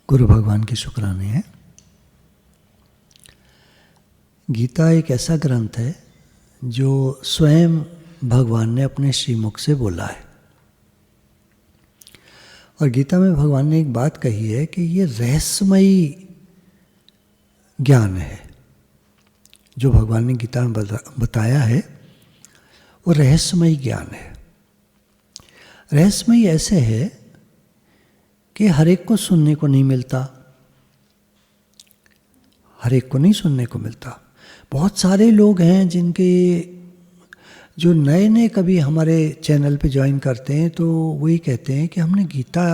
गुरु भगवान के शुक्राने हैं। गीता एक ऐसा ग्रंथ है जो स्वयं भगवान ने अपने श्रीमुख से बोला है। और गीता में भगवान ने एक बात कही है कि ये रहस्यमयी ज्ञान है। जो भगवान ने गीता में बताया है वो रहस्यमयी ज्ञान है। रहस्यमयी ऐसे है कि हर एक को सुनने को नहीं मिलता, हर एक को नहीं सुनने को मिलता। बहुत सारे लोग हैं जिनके जो नए नए कभी हमारे चैनल पे ज्वाइन करते हैं तो वही कहते हैं कि हमने गीता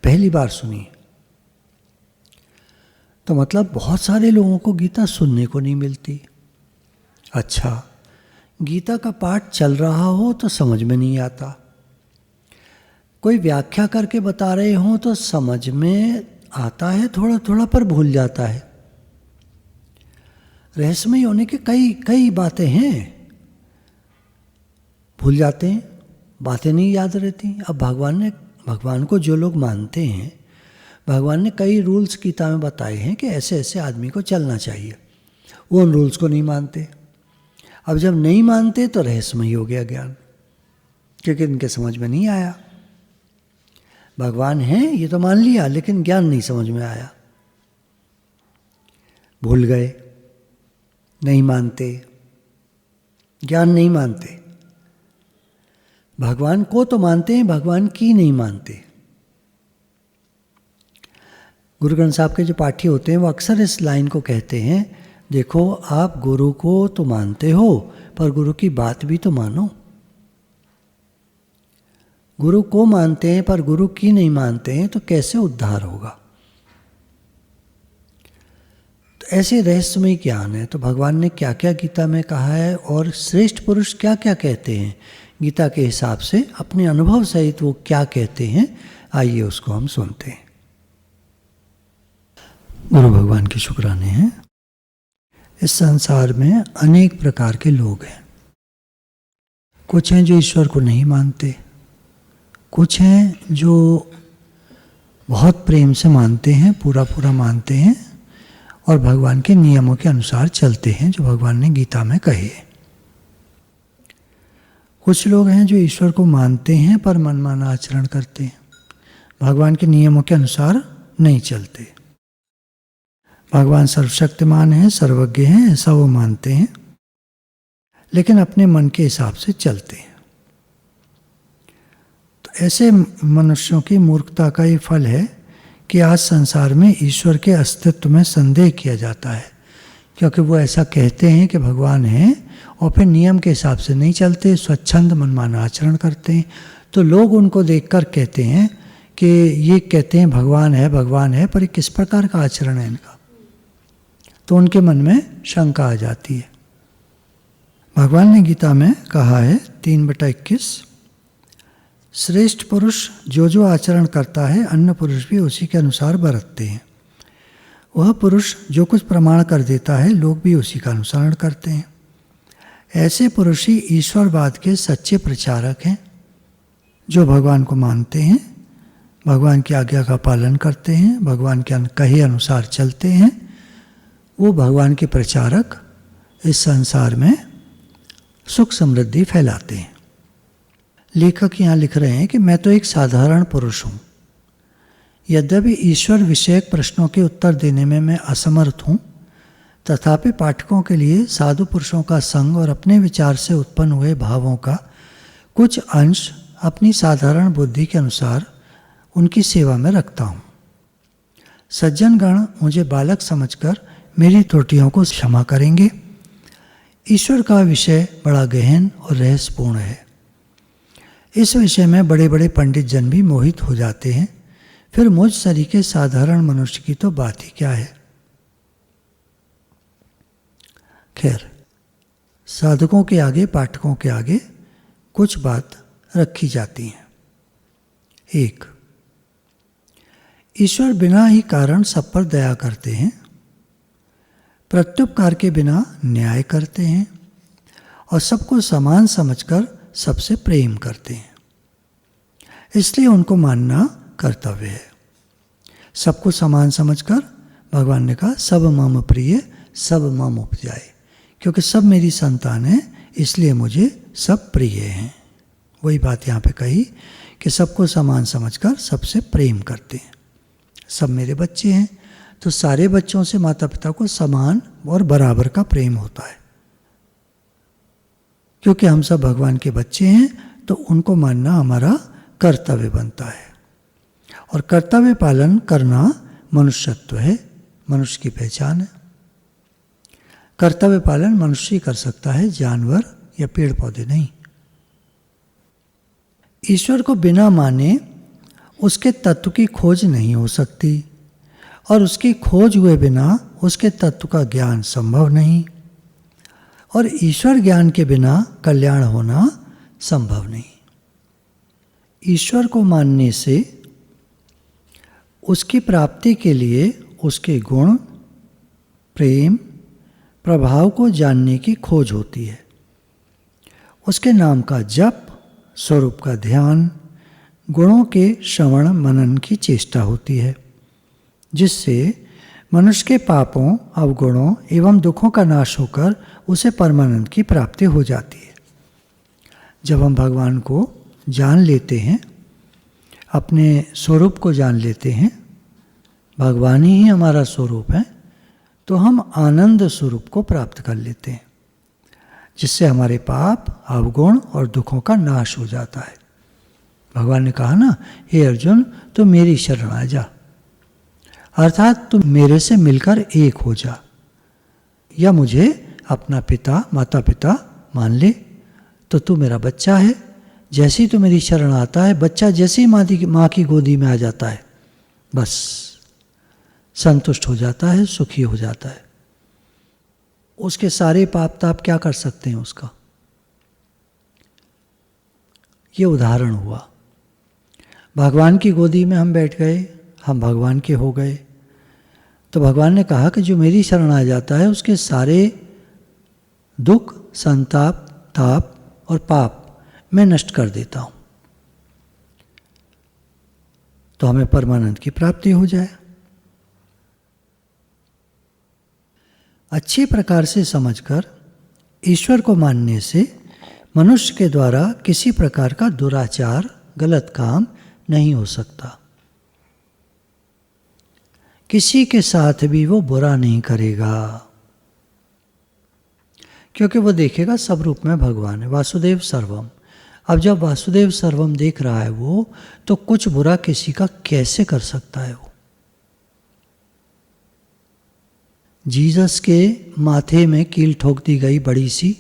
पहली बार सुनी। तो मतलब बहुत सारे लोगों को गीता सुनने को नहीं मिलती। अच्छा, गीता का पाठ चल रहा हो तो समझ में नहीं आता, कोई व्याख्या करके बता रहे हों तो समझ में आता है थोड़ा थोड़ा पर भूल जाता है। रहस्यमय होने के कई बातें हैं, भूल जाते हैं, बातें नहीं याद रहती। अब भगवान को जो लोग मानते हैं, भगवान ने कई रूल्स गीता में बताए हैं कि ऐसे ऐसे आदमी को चलना चाहिए। वो उन रूल्स को नहीं मानते। अब जब नहीं मानते तो रहस्यमय हो गया ज्ञान, क्योंकि इनके समझ में नहीं आया। भगवान है ये तो मान लिया, लेकिन ज्ञान नहीं समझ में आया, भूल गए, नहीं मानते, ज्ञान नहीं मानते। भगवान को तो मानते हैं, भगवान की नहीं मानते। गुरु ग्रंथ साहब के जो पाठी होते हैं वो अक्सर इस लाइन को कहते हैं, देखो आप गुरु को तो मानते हो पर गुरु की बात भी तो मानो। गुरु को मानते हैं पर गुरु की नहीं मानते हैं तो कैसे उद्धार होगा। तो ऐसे रहस्यमय ज्ञान है। तो भगवान ने क्या क्या गीता में कहा है और श्रेष्ठ पुरुष क्या क्या कहते हैं गीता के हिसाब से, अपने अनुभव सहित वो क्या कहते हैं, आइए उसको हम सुनते हैं। गुरु भगवान के शुक्राने हैं। इस संसार में अनेक प्रकार के लोग हैं। कुछ हैं जो ईश्वर को नहीं मानते, कुछ हैं जो बहुत प्रेम से मानते हैं, पूरा पूरा मानते हैं और भगवान के नियमों के अनुसार चलते हैं जो भगवान ने गीता में कहे। कुछ लोग हैं जो ईश्वर को मानते हैं पर मनमाना आचरण करते हैं, भगवान के नियमों के अनुसार नहीं चलते। भगवान सर्वशक्तिमान हैं, सर्वज्ञ हैं, ऐसा वो मानते हैं, लेकिन अपने मन के हिसाब से चलते हैं। तो ऐसे मनुष्यों की मूर्खता का ये फल है कि आज संसार में ईश्वर के अस्तित्व में संदेह किया जाता है, क्योंकि वो ऐसा कहते हैं कि भगवान हैं और फिर नियम के हिसाब से नहीं चलते, स्वच्छंद मनमाना आचरण करते हैं। तो लोग उनको देखकर कहते हैं कि ये कहते हैं भगवान है, पर ये किस प्रकार का आचरण है इनका। तो उनके मन में शंका आ जाती है। भगवान ने गीता में कहा है 3/21, श्रेष्ठ पुरुष जो आचरण करता है अन्य पुरुष भी उसी के अनुसार बरतते हैं। वह पुरुष जो कुछ प्रमाण कर देता है लोग भी उसी का अनुसरण करते हैं। ऐसे पुरुष ही ईश्वरवाद के सच्चे प्रचारक हैं, जो भगवान को मानते हैं, भगवान की आज्ञा का पालन करते हैं, भगवान के कहे अनुसार चलते हैं। वो भगवान के प्रचारक इस संसार में सुख समृद्धि फैलाते हैं। लेखक यहाँ लिख रहे हैं कि मैं तो एक साधारण पुरुष हूँ, यद्यपि ईश्वर विषयक प्रश्नों के उत्तर देने में मैं असमर्थ हूँ, तथापि पाठकों के लिए साधु पुरुषों का संग और अपने विचार से उत्पन्न हुए भावों का कुछ अंश अपनी साधारण बुद्धि के अनुसार उनकी सेवा में रखता हूँ। सज्जन गण मुझे बालक समझकर मेरी त्रुटियों को क्षमा करेंगे। ईश्वर का विषय बड़ा गहन और रहस्यपूर्ण है। इस विषय में बड़े बड़े पंडित जन भी मोहित हो जाते हैं, फिर मुझ सरीखे साधारण मनुष्य की तो बात ही क्या है। खैर, साधकों के आगे, पाठकों के आगे कुछ बात रखी जाती है। 1, ईश्वर बिना ही कारण सब पर दया करते हैं, प्रत्युपकार के बिना न्याय करते हैं और सबको समान समझकर सबसे प्रेम करते हैं, इसलिए उनको मानना कर्तव्य है। सबको समान समझकर भगवान ने कहा सब मम प्रिय सब मम उपजाए, क्योंकि सब मेरी संतान है इसलिए मुझे सब प्रिय हैं। वही बात यहाँ पे कही कि सबको समान समझकर सबसे प्रेम करते हैं। सब मेरे बच्चे हैं, तो सारे बच्चों से माता पिता को समान और बराबर का प्रेम होता है। क्योंकि हम सब भगवान के बच्चे हैं तो उनको मानना हमारा कर्तव्य बनता है, और कर्तव्य पालन करना मनुष्यत्व है, मनुष्य की पहचान है। कर्तव्य पालन मनुष्य ही कर सकता है, जानवर या पेड़ पौधे नहीं। ईश्वर को बिना माने उसके तत्व की खोज नहीं हो सकती, और उसकी खोज हुए बिना उसके तत्व का ज्ञान संभव नहीं, और ईश्वर ज्ञान के बिना कल्याण होना संभव नहीं। ईश्वर को मानने से उसकी प्राप्ति के लिए उसके गुण, प्रेम, प्रभाव को जानने की खोज होती है। उसके नाम का जप, स्वरूप का ध्यान, गुणों के श्रवण मनन की चेष्टा होती है, जिससे मनुष्य के पापों, अवगुणों एवं दुखों का नाश होकर उसे परमानंद की प्राप्ति हो जाती है। जब हम भगवान को जान लेते हैं, अपने स्वरूप को जान लेते हैं, भगवान ही हमारा स्वरूप है, तो हम आनंद स्वरूप को प्राप्त कर लेते हैं, जिससे हमारे पाप, अवगुण और दुखों का नाश हो जाता है। भगवान ने कहा ना, हे अर्जुन तू मेरी शरण आ जा, अर्थात तू मेरे से मिलकर एक हो जा, या मुझे अपना पिता, माता पिता मान ले, तो तू मेरा बच्चा है। जैसे ही तू मेरी शरण आता है, बच्चा जैसे ही माँ की गोदी में आ जाता है, बस संतुष्ट हो जाता है, सुखी हो जाता है। उसके सारे पाप ताप क्या कर सकते हैं उसका? ये उदाहरण हुआ। भगवान की गोदी में हम बैठ गए, हम भगवान के हो गए, तो भगवान ने कहा कि जो मेरी शरण आ जाता है उसके सारे दुख, संताप, ताप और पाप मैं नष्ट कर देता हूं, तो हमें परमानंद की प्राप्ति हो जाए। अच्छे प्रकार से समझकर ईश्वर को मानने से मनुष्य के द्वारा किसी प्रकार का दुराचार, गलत काम नहीं हो सकता। किसी के साथ भी वो बुरा नहीं करेगा, क्योंकि वो देखेगा सब रूप में भगवान है, वासुदेव सर्वम। अब जब वासुदेव सर्वम देख रहा है वो, तो कुछ बुरा किसी का कैसे कर सकता है वो? जीसस के माथे में कील ठोक दी गई बड़ी सी,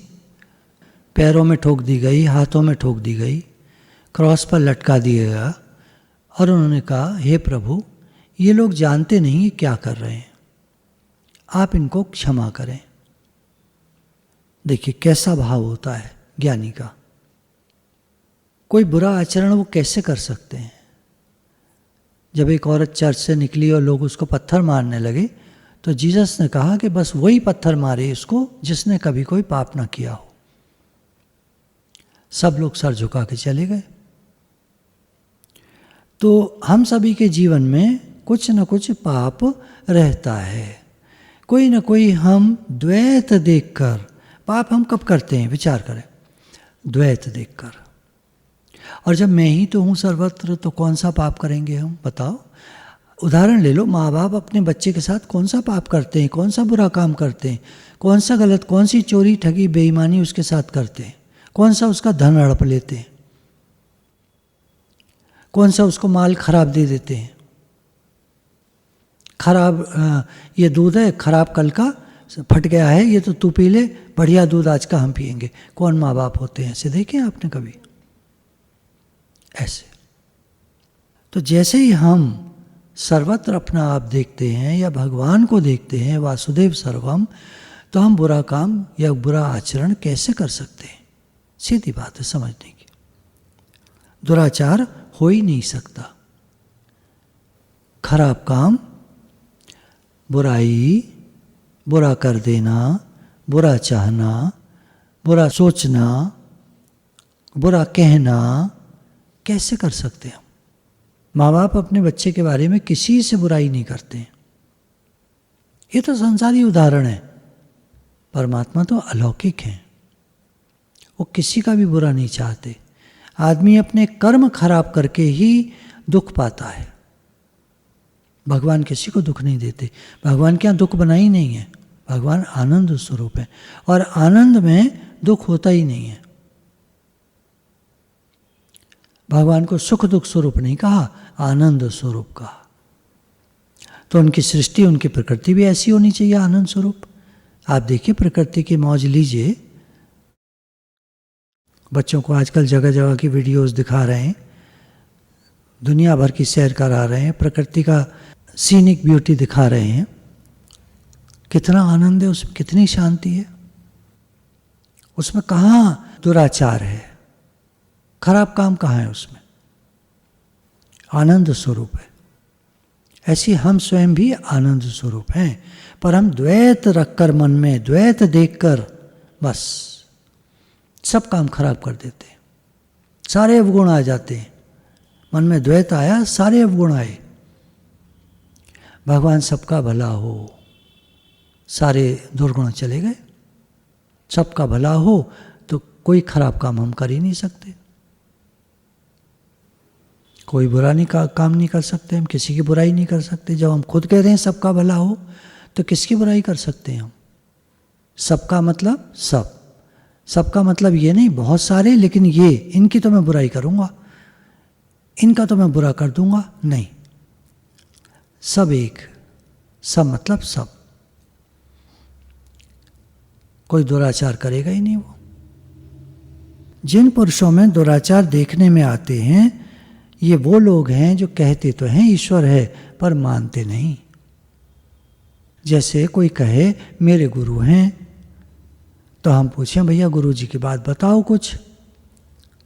पैरों में ठोक दी गई, हाथों में ठोक दी गई, क्रॉस पर लटका दिया गया, और उन्होंने कहा, हे प्रभु ये लोग जानते नहीं क्या कर रहे हैं, आप इनको क्षमा करें। देखिए कैसा भाव होता है ज्ञानी का। कोई बुरा आचरण वो कैसे कर सकते हैं? जब एक औरत चर्च से निकली और लोग उसको पत्थर मारने लगे, तो जीसस ने कहा कि बस वही पत्थर मारे इसको जिसने कभी कोई पाप ना किया हो। सब लोग सर झुका के चले गए। तो हम सभी के जीवन में कुछ न कुछ पाप रहता है। कोई न कोई हम द्वैत देखकर, पाप हम कब करते हैं विचार करें, द्वैत देखकर। और जब मैं ही तो हूँ सर्वत्र, तो कौन सा पाप करेंगे हम, बताओ? उदाहरण ले लो, माँ बाप अपने बच्चे के साथ कौन सा पाप करते हैं, कौन सा बुरा काम करते हैं, कौन सा गलत, कौन सी चोरी ठगी बेईमानी उसके साथ करते हैं, कौन सा उसका धन हड़प लेते हैं, कौन सा उसको माल खराब दे देते हैं। खराब ये दूध है, खराब कल का फट गया है, ये तो तू पी ले, बढ़िया दूध आज का हम पिएंगे। कौन माँ बाप होते हैं ऐसे, देखे आपने कभी ऐसे? तो जैसे ही हम सर्वत्र अपना आप देखते हैं या भगवान को देखते हैं, वासुदेव सर्वम, तो हम बुरा काम या बुरा आचरण कैसे कर सकते हैं? सीधी बात है समझने की। दुराचार हो ही नहीं सकता। खराब काम, बुराई, बुरा कर देना, बुरा चाहना, बुरा सोचना, बुरा कहना कैसे कर सकते हैं? माँ बाप अपने बच्चे के बारे में किसी से बुराई नहीं करते। ये तो संसारी उदाहरण है। परमात्मा तो अलौकिक हैं, वो किसी का भी बुरा नहीं चाहते। आदमी अपने कर्म खराब करके ही दुख पाता है। भगवान किसी को दुख नहीं देते। भगवान के यहाँ दुख बना ही नहीं है। भगवान आनंद स्वरूप है और आनंद में दुख होता ही नहीं है। भगवान को सुख दुख स्वरूप नहीं कहा, आनंद स्वरूप कहा। तो उनकी सृष्टि, उनकी प्रकृति भी ऐसी होनी चाहिए, आनंद स्वरूप। आप देखिए प्रकृति की मौज लीजिए। बच्चों को आजकल जगह जगह की वीडियोस दिखा रहे हैं, दुनिया भर की सैर करा रहे हैं, प्रकृति का सीनिक ब्यूटी दिखा रहे हैं। कितना आनंद है उसमें, कितनी शांति है उसमें। कहाँ दुराचार है, खराब काम कहाँ है उसमें, आनंद स्वरूप है। ऐसी हम स्वयं भी आनंद स्वरूप हैं, पर हम द्वैत रखकर, मन में द्वैत देखकर बस सब काम खराब कर देते हैं। सारे अवगुण आ जाते हैं। मन में द्वैत आया, सारे अवगुण आए। भगवान सबका भला हो, सारे दुर्गुण चले गए। सबका भला हो तो कोई खराब काम हम कर ही नहीं सकते, कोई बुरा नहीं काम नहीं कर सकते, हम किसी की बुराई नहीं कर सकते। जब हम खुद कह रहे हैं सबका भला हो तो किसकी बुराई कर सकते हैं हम? सबका मतलब सब, सबका मतलब ये नहीं बहुत सारे, लेकिन ये इनकी तो मैं बुराई करूँगा, इनका तो मैं बुरा कर दूंगा, नहीं। सब एक, सब मतलब सब। कोई दुराचार करेगा ही नहीं वो। जिन पुरुषों में दुराचार देखने में आते हैं, ये वो लोग हैं जो कहते तो हैं ईश्वर है पर मानते नहीं। जैसे कोई कहे मेरे गुरु हैं, तो हम पूछें भैया गुरु जी की बात बताओ कुछ।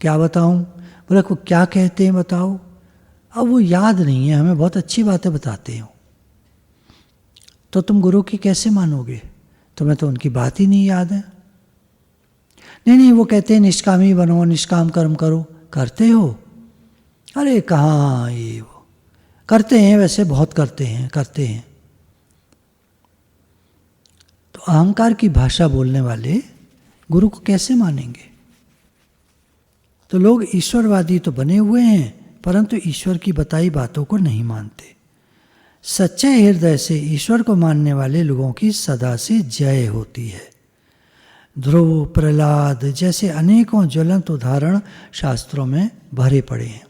क्या बताऊं? बोले को क्या कहते हैं बताओ। अब वो याद नहीं है, हमें बहुत अच्छी बातें बताते हो, तो तुम गुरु की कैसे मानोगे? तुम्हें तो उनकी बात ही नहीं याद है। नहीं, वो कहते हैं निष्कामी बनो, निष्काम कर्म करो। करते हो? अरे कहाँ, ये वो करते हैं, वैसे बहुत करते हैं। तो अहंकार की भाषा बोलने वाले गुरु को कैसे मानेंगे? तो लोग ईश्वरवादी तो बने हुए हैं, परंतु ईश्वर की बताई बातों को नहीं मानते। सच्चे हृदय से ईश्वर को मानने वाले लोगों की सदा से जय होती है। ध्रुव, प्रहलाद जैसे अनेकों ज्वलंत उदाहरण शास्त्रों में भरे पड़े हैं।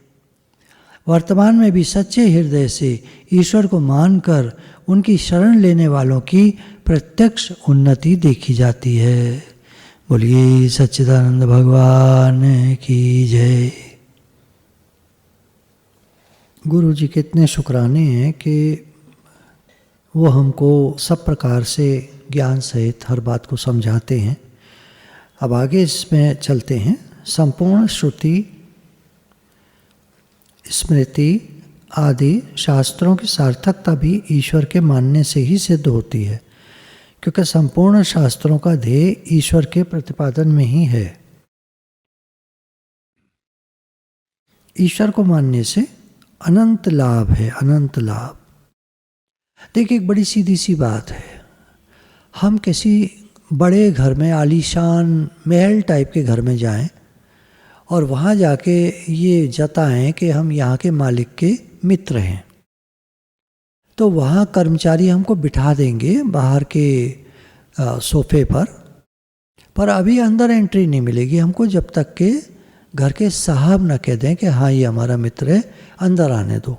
वर्तमान में भी सच्चे हृदय से ईश्वर को मानकर उनकी शरण लेने वालों की प्रत्यक्ष उन्नति देखी जाती है। बोलिए सच्चिदानंद भगवान की जय। गुरु जी के इतने शुक्राने हैं कि वो हमको सब प्रकार से ज्ञान सहित हर बात को समझाते हैं। अब आगे इसमें चलते हैं। संपूर्ण श्रुति, स्मृति आदि शास्त्रों की सार्थकता भी ईश्वर के मानने से ही सिद्ध होती है, क्योंकि संपूर्ण शास्त्रों का ध्येय ईश्वर के प्रतिपादन में ही है। ईश्वर को मानने से अनंत लाभ है, अनंत लाभ। देखिए एक बड़ी सीधी सी बात है, हम किसी बड़े घर में, आलीशान महल टाइप के घर में जाएं और वहाँ जाके ये जताएं कि हम यहाँ के मालिक के मित्र हैं, तो वहाँ कर्मचारी हमको बिठा देंगे बाहर के सोफे पर अभी अंदर एंट्री नहीं मिलेगी हमको जब तक कि घर के साहब न कह दें कि हाँ ये हमारा मित्र है, अंदर आने दो।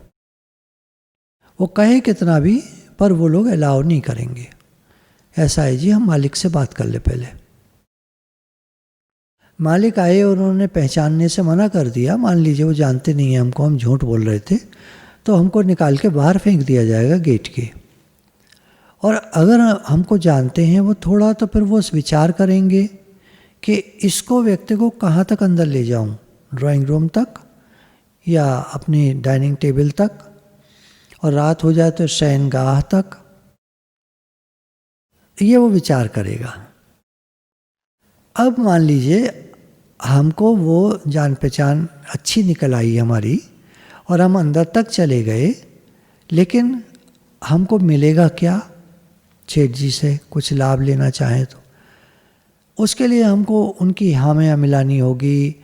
वो कहे कितना भी, पर वो लोग अलाउ नहीं करेंगे। ऐसा है जी, हम मालिक से बात कर ले पहले। मालिक आए और उन्होंने पहचानने से मना कर दिया, मान लीजिए वो जानते नहीं हैं हमको, हम झूठ बोल रहे थे, तो हमको निकाल के बाहर फेंक दिया जाएगा गेट के। और अगर हमको जानते हैं वो थोड़ा, तो फिर वो विचार करेंगे कि इसको व्यक्ति को कहाँ तक अंदर ले जाऊं, ड्राइंग रूम तक या अपनी डाइनिंग टेबल तक, और रात हो जाए तो शयनगाह तक, ये वो विचार करेगा। अब मान लीजिए हमको वो जान पहचान अच्छी निकल आई हमारी, और हम अंदर तक चले गए, लेकिन हमको मिलेगा क्या? सेठ जी से कुछ लाभ लेना चाहें तो उसके लिए हमको उनकी हामियाँ मिलानी होगी,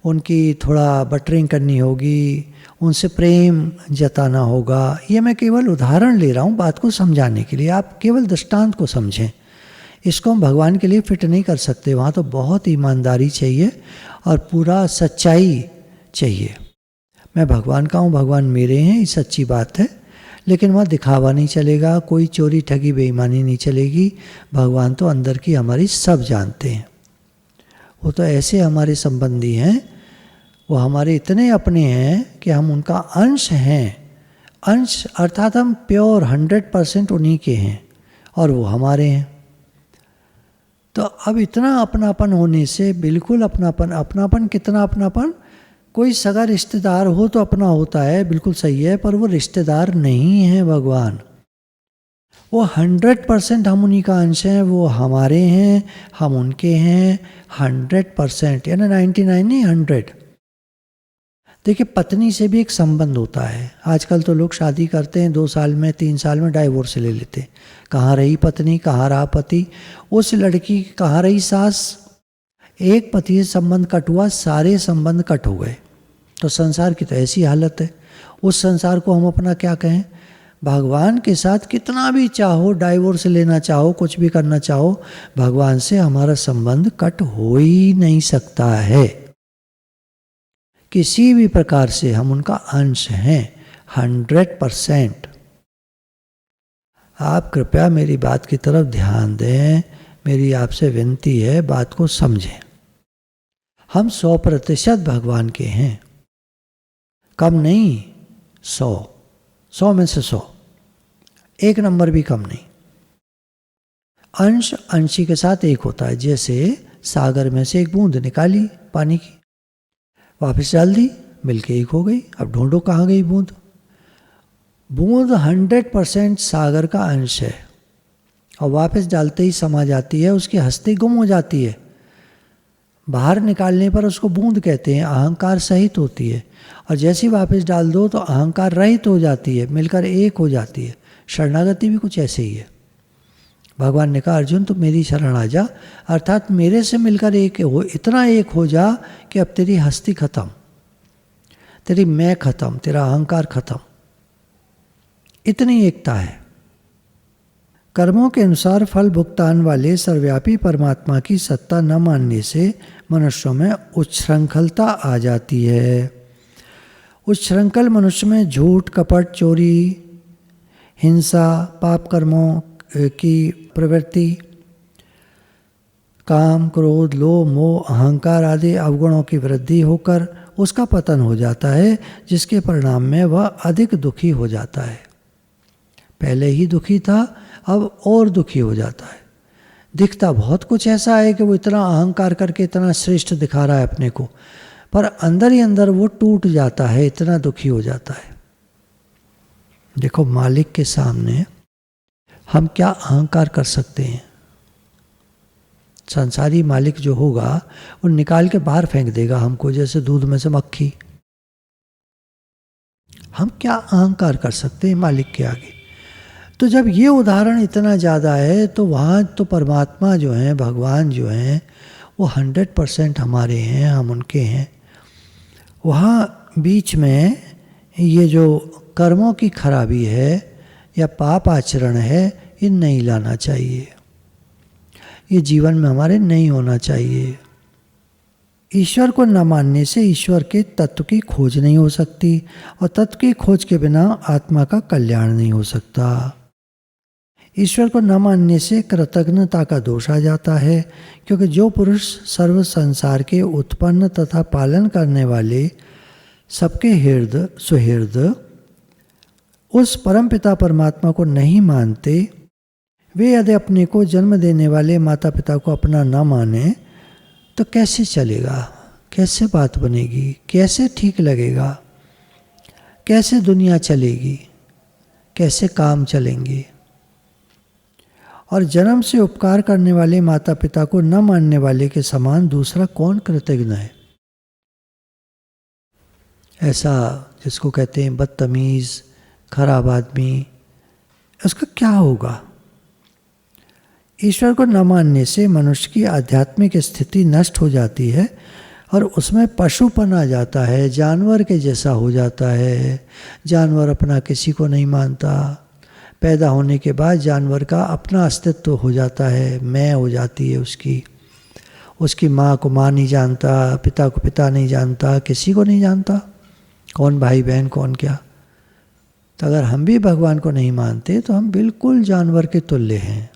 उनकी थोड़ा बटरिंग करनी होगी, उनसे प्रेम जताना होगा। ये मैं केवल उदाहरण ले रहा हूँ बात को समझाने के लिए, आप केवल दृष्टांत को समझें। इसको हम भगवान के लिए फिट नहीं कर सकते, वहाँ तो बहुत ईमानदारी चाहिए और पूरा सच्चाई चाहिए। मैं भगवान का हूँ, भगवान मेरे हैं, ये सच्ची बात है, लेकिन वहाँ दिखावा नहीं चलेगा, कोई चोरी ठगी बेईमानी नहीं चलेगी। भगवान तो अंदर की हमारी सब जानते हैं। वो तो ऐसे हमारे संबंधी हैं, वो हमारे इतने अपने हैं कि हम उनका अंश हैं। अंश अर्थात हम प्योर 100% उन्हीं के हैं और वो हमारे हैं। तो अब इतना अपनापन होने से, बिल्कुल अपनापन, अपनापन कितना अपनापन, कोई सगा रिश्तेदार हो तो अपना होता है, बिल्कुल सही है, पर वो रिश्तेदार नहीं है भगवान। वो 100% हम उन्हीं का अंश हैं, वो हमारे हैं, हम उनके हैं 100%, यानी 99 नहीं 100। देखिए पत्नी से भी एक संबंध होता है। आजकल तो लोग शादी करते हैं 2 साल में 3 साल में डाइवोर्स ले लेते हैं। कहाँ रही पत्नी, कहाँ रहा पति, उस लड़की कहाँ रही सास। एक पति से संबंध कट हुआ, सारे संबंध कट हो गए। तो संसार की तो ऐसी हालत है। उस संसार को हम अपना क्या कहें? भगवान के साथ कितना भी चाहो, डाइवोर्स लेना चाहो, कुछ भी करना चाहो, भगवान से हमारा संबंध कट हो ही नहीं सकता है। किसी भी प्रकार से हम उनका अंश हैं 100%। आप कृपया मेरी बात की तरफ ध्यान दें, मेरी आपसे विनती है, बात को समझें। हम 100% भगवान के हैं, कम नहीं, 100 में से 100, एक नंबर भी कम नहीं। अंश अंशी के साथ एक होता है। जैसे सागर में से एक बूंद निकाली पानी की, वापस डाल दी, मिलके एक हो गई। अब ढूंढो कहाँ गई बूंद। बूंद 100% सागर का अंश है और वापस डालते ही समा जाती है, उसकी हस्ती गुम हो जाती है। बाहर निकालने पर उसको बूंद कहते हैं, अहंकार सहित होती है, और जैसे ही वापस डाल दो तो अहंकार रहित हो जाती है, मिलकर एक हो जाती है। शरणागति भी कुछ ऐसे ही है। भगवान ने कहा अर्जुन तू मेरी शरण आ जा, अर्थात मेरे से मिलकर एक हो, इतना एक हो जा कि अब तेरी हस्ती खत्म, तेरी मैं खत्म, तेरा अहंकार खत्म। इतनी एकता है। कर्मों के अनुसार फल भुगतान वाले सर्वव्यापी परमात्मा की सत्ता न मानने से मनुष्यों में उच्छृंखलता आ जाती है। उच्छृंखल मनुष्य में झूठ, कपट, चोरी, हिंसा, पाप कर्मों की प्रवृत्ति, काम, क्रोध, लोभ, मोह, अहंकार आदि अवगुणों की वृद्धि होकर उसका पतन हो जाता है, जिसके परिणाम में वह अधिक दुखी हो जाता है। पहले ही दुखी था, अब और दुखी हो जाता है। दिखता बहुत कुछ ऐसा है कि वो इतना अहंकार करके इतना श्रेष्ठ दिखा रहा है अपने को, पर अंदर ही अंदर वो टूट जाता है, इतना दुखी हो जाता है। देखो मालिक के सामने हम क्या अहंकार कर सकते हैं? संसारी मालिक जो होगा वो निकाल के बाहर फेंक देगा हमको, जैसे दूध में से मक्खी। हम क्या अहंकार कर सकते हैं मालिक के आगे? तो जब ये उदाहरण इतना ज़्यादा है तो वहाँ तो परमात्मा जो हैं, भगवान जो हैं, वो 100% हमारे हैं, हम उनके हैं। वहाँ बीच में ये जो कर्मों की खराबी है या पाप आचरण है, ये नहीं लाना चाहिए, ये जीवन में हमारे नहीं होना चाहिए। ईश्वर को न मानने से ईश्वर के तत्व की खोज नहीं हो सकती, और तत्व की खोज के बिना आत्मा का कल्याण नहीं हो सकता। ईश्वर को न मानने से कृतज्ञता का दोष आ जाता है, क्योंकि जो पुरुष सर्व संसार के उत्पन्न तथा पालन करने वाले सबके हृदय सुहृद उस परमपिता परमात्मा को नहीं मानते, वे यदि अपने को जन्म देने वाले माता पिता को अपना न माने तो कैसे चलेगा? कैसे बात बनेगी? कैसे ठीक लगेगा? कैसे दुनिया चलेगी? कैसे काम चलेंगे? और जन्म से उपकार करने वाले माता पिता को न मानने वाले के समान दूसरा कौन कृतज्ञ है? ऐसा जिसको कहते हैं बदतमीज़, खराब आदमी, उसका क्या होगा? ईश्वर को न मानने से मनुष्य की आध्यात्मिक स्थिति नष्ट हो जाती है और उसमें पशुपन आ जाता है, जानवर के जैसा हो जाता है। जानवर अपना किसी को नहीं मानता। पैदा होने के बाद जानवर का अपना अस्तित्व हो जाता है, मैं हो जाती है उसकी माँ को माँ नहीं जानता, पिता को पिता नहीं जानता, किसी को नहीं जानता, कौन भाई बहन कौन क्या। तो अगर हम भी भगवान को नहीं मानते तो हम बिल्कुल जानवर के तुल्य हैं।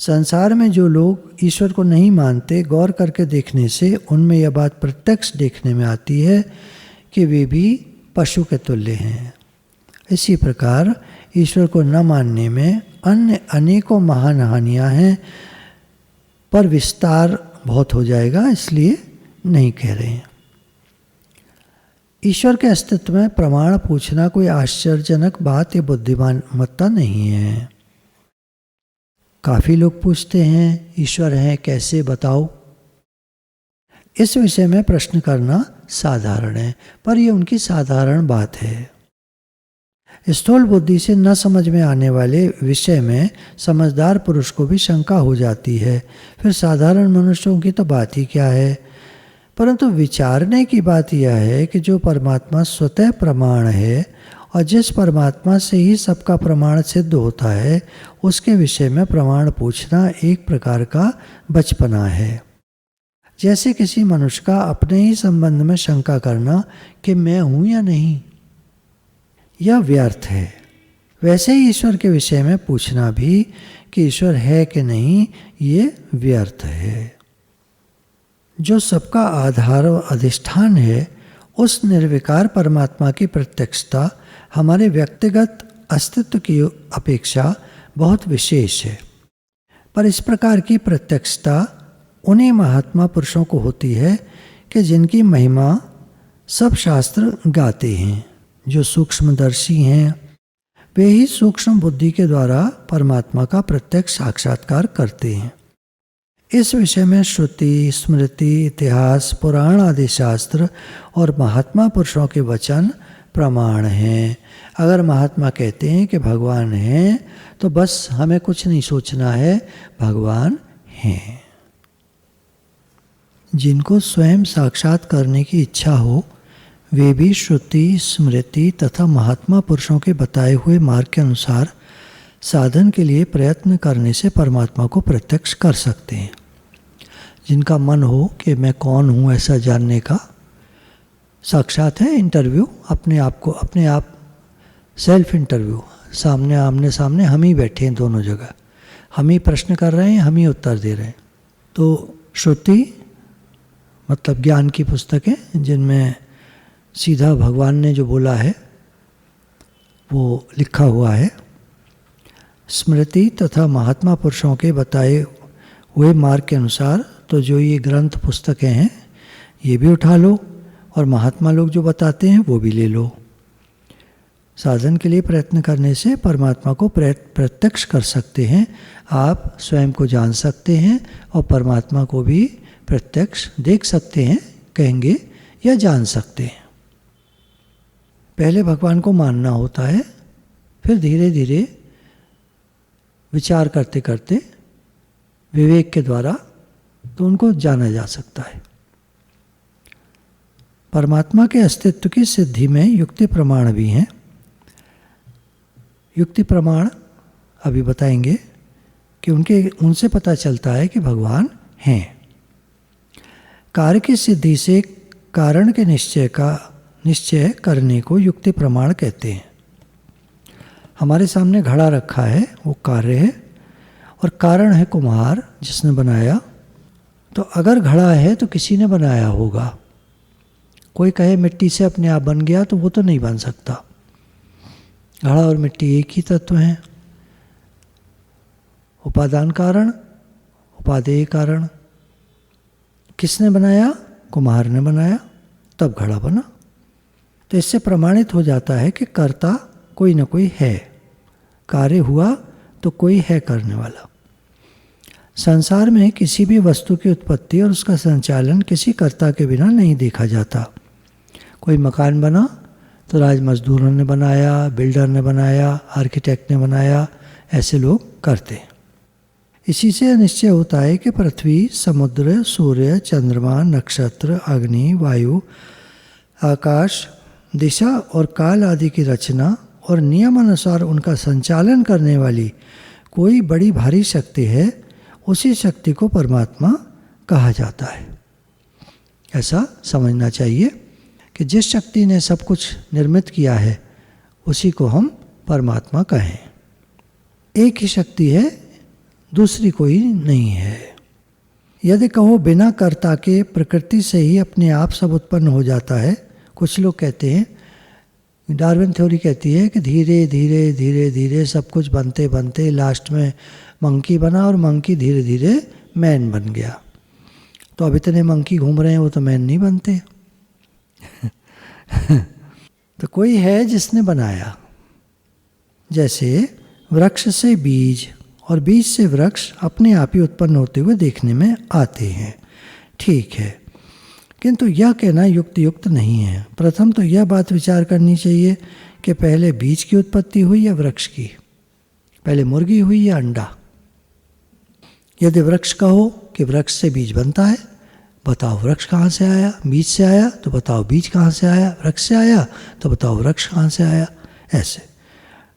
संसार में जो लोग ईश्वर को नहीं मानते, गौर करके देखने से उनमें यह बात प्रत्यक्ष देखने में आती है कि वे भी पशु के तुल्य हैं। इसी प्रकार ईश्वर को न मानने में अन्य अनेकों महान हानियाँ हैं, पर विस्तार बहुत हो जाएगा, इसलिए नहीं कह रहे हैं। ईश्वर के अस्तित्व में प्रमाण पूछना कोई आश्चर्यजनक बात या बुद्धिमानता नहीं है। काफ़ी लोग पूछते हैं ईश्वर है कैसे बताओ। इस विषय में प्रश्न करना साधारण है, पर यह उनकी साधारण बात है। स्थूल बुद्धि से न समझ में आने वाले विषय में समझदार पुरुष को भी शंका हो जाती है, फिर साधारण मनुष्यों की तो बात ही क्या है। परंतु विचारने की बात यह है कि जो परमात्मा स्वतः प्रमाण है और जिस परमात्मा से ही सबका प्रमाण सिद्ध होता है, उसके विषय में प्रमाण पूछना एक प्रकार का बचपना है। जैसे किसी मनुष्य का अपने ही संबंध में शंका करना कि मैं हूँ या नहीं, यह व्यर्थ है। वैसे ही ईश्वर के विषय में पूछना भी कि ईश्वर है कि नहीं, ये व्यर्थ है। जो सबका आधार और अधिष्ठान है, उस निर्विकार परमात्मा की प्रत्यक्षता हमारे व्यक्तिगत अस्तित्व की अपेक्षा बहुत विशेष है। पर इस प्रकार की प्रत्यक्षता उन्हीं महात्मा पुरुषों को होती है कि जिनकी महिमा सब शास्त्र गाते हैं। जो सूक्ष्मदर्शी हैं, वे ही सूक्ष्म बुद्धि के द्वारा परमात्मा का प्रत्यक्ष साक्षात्कार करते हैं। इस विषय में श्रुति, स्मृति, इतिहास, पुराण आदि शास्त्र और महात्मा पुरुषों के वचन प्रमाण हैं। अगर महात्मा कहते हैं कि भगवान हैं, तो बस हमें कुछ नहीं सोचना है, भगवान हैं। जिनको स्वयं साक्षात करने की इच्छा हो, वे भी श्रुति, स्मृति तथा महात्मा पुरुषों के बताए हुए मार्ग के अनुसार साधन के लिए प्रयत्न करने से परमात्मा को प्रत्यक्ष कर सकते हैं। जिनका मन हो कि मैं कौन हूँ ऐसा जानने का, साक्षात है इंटरव्यू, अपने आप सेल्फ इंटरव्यू, आमने सामने हम ही बैठे हैं, दोनों जगह हम ही प्रश्न कर रहे हैं, हम ही उत्तर दे रहे हैं। तो श्रुति मतलब ज्ञान की पुस्तकें, जिनमें सीधा भगवान ने जो बोला है वो लिखा हुआ है। स्मृति तथा महात्मा पुरुषों के बताए हुए मार्ग के अनुसार, तो जो ये ग्रंथ पुस्तकें हैं ये भी उठा लो, और महात्मा लोग जो बताते हैं वो भी ले लो। साधन के लिए प्रयत्न करने से परमात्मा को प्रत्यक्ष कर सकते हैं। आप स्वयं को जान सकते हैं और परमात्मा को भी प्रत्यक्ष देख सकते हैं, कहेंगे, या जान सकते हैं। पहले भगवान को मानना होता है, फिर धीरे धीरे विचार करते करते विवेक के द्वारा तो उनको जाना जा सकता है। परमात्मा के अस्तित्व की सिद्धि में युक्ति प्रमाण भी हैं। युक्ति प्रमाण अभी बताएंगे कि उनसे पता चलता है कि भगवान हैं। कार्य की सिद्धि से कारण के निश्चय करने को युक्ति प्रमाण कहते हैं। हमारे सामने घड़ा रखा है, वो कार्य है, और कारण है कुम्हार जिसने बनाया। तो अगर घड़ा है तो किसी ने बनाया होगा। कोई कहे मिट्टी से अपने आप बन गया, तो वो तो नहीं बन सकता। घड़ा और मिट्टी एक ही तत्व हैं। उपादान कारण, उपादेय कारण। किसने बनाया? कुम्हार ने बनाया, तब घड़ा बना। तो इससे प्रमाणित हो जाता है कि कर्ता कोई न कोई है। कार्य हुआ तो कोई है करने वाला। संसार में किसी भी वस्तु की उत्पत्ति और उसका संचालन किसी कर्ता के बिना नहीं देखा जाता। कोई मकान बना तो राज मजदूरों ने बनाया, बिल्डर ने बनाया, आर्किटेक्ट ने बनाया, ऐसे लोग करते हैं। इसी से निश्चय होता है कि पृथ्वी, समुद्र, सूर्य, चंद्रमा, नक्षत्र, अग्नि, वायु, आकाश, दिशा और काल आदि की रचना और नियम अनुसार उनका संचालन करने वाली कोई बड़ी भारी शक्ति है, उसी शक्ति को परमात्मा कहा जाता है। ऐसा समझना चाहिए कि जिस शक्ति ने सब कुछ निर्मित किया है उसी को हम परमात्मा कहें। एक ही शक्ति है, दूसरी कोई नहीं है। यदि कहो बिना कर्ता के प्रकृति से ही अपने आप सब उत्पन्न हो जाता है, कुछ लोग कहते हैं, डार्विन थ्योरी कहती है कि धीरे धीरे धीरे धीरे सब कुछ बनते बनते लास्ट में मंकी बना और मंकी धीरे धीरे मैन बन गया। तो अब इतने मंकी घूम रहे हैं, वो तो मैन नहीं बनते। तो कोई है जिसने बनाया। जैसे वृक्ष से बीज और बीज से वृक्ष अपने आप ही उत्पन्न होते हुए देखने में आते हैं, ठीक है, किंतु यह कहना युक्त नहीं है। प्रथम तो यह बात विचार करनी चाहिए कि पहले बीज की उत्पत्ति हुई या वृक्ष की, पहले मुर्गी हुई या अंडा। यदि वृक्ष कहो कि वृक्ष से बीज बनता है, बताओ वृक्ष कहाँ से आया? बीज से आया, तो बताओ बीज कहाँ से आया? वृक्ष से आया, तो बताओ वृक्ष कहाँ से आया? ऐसे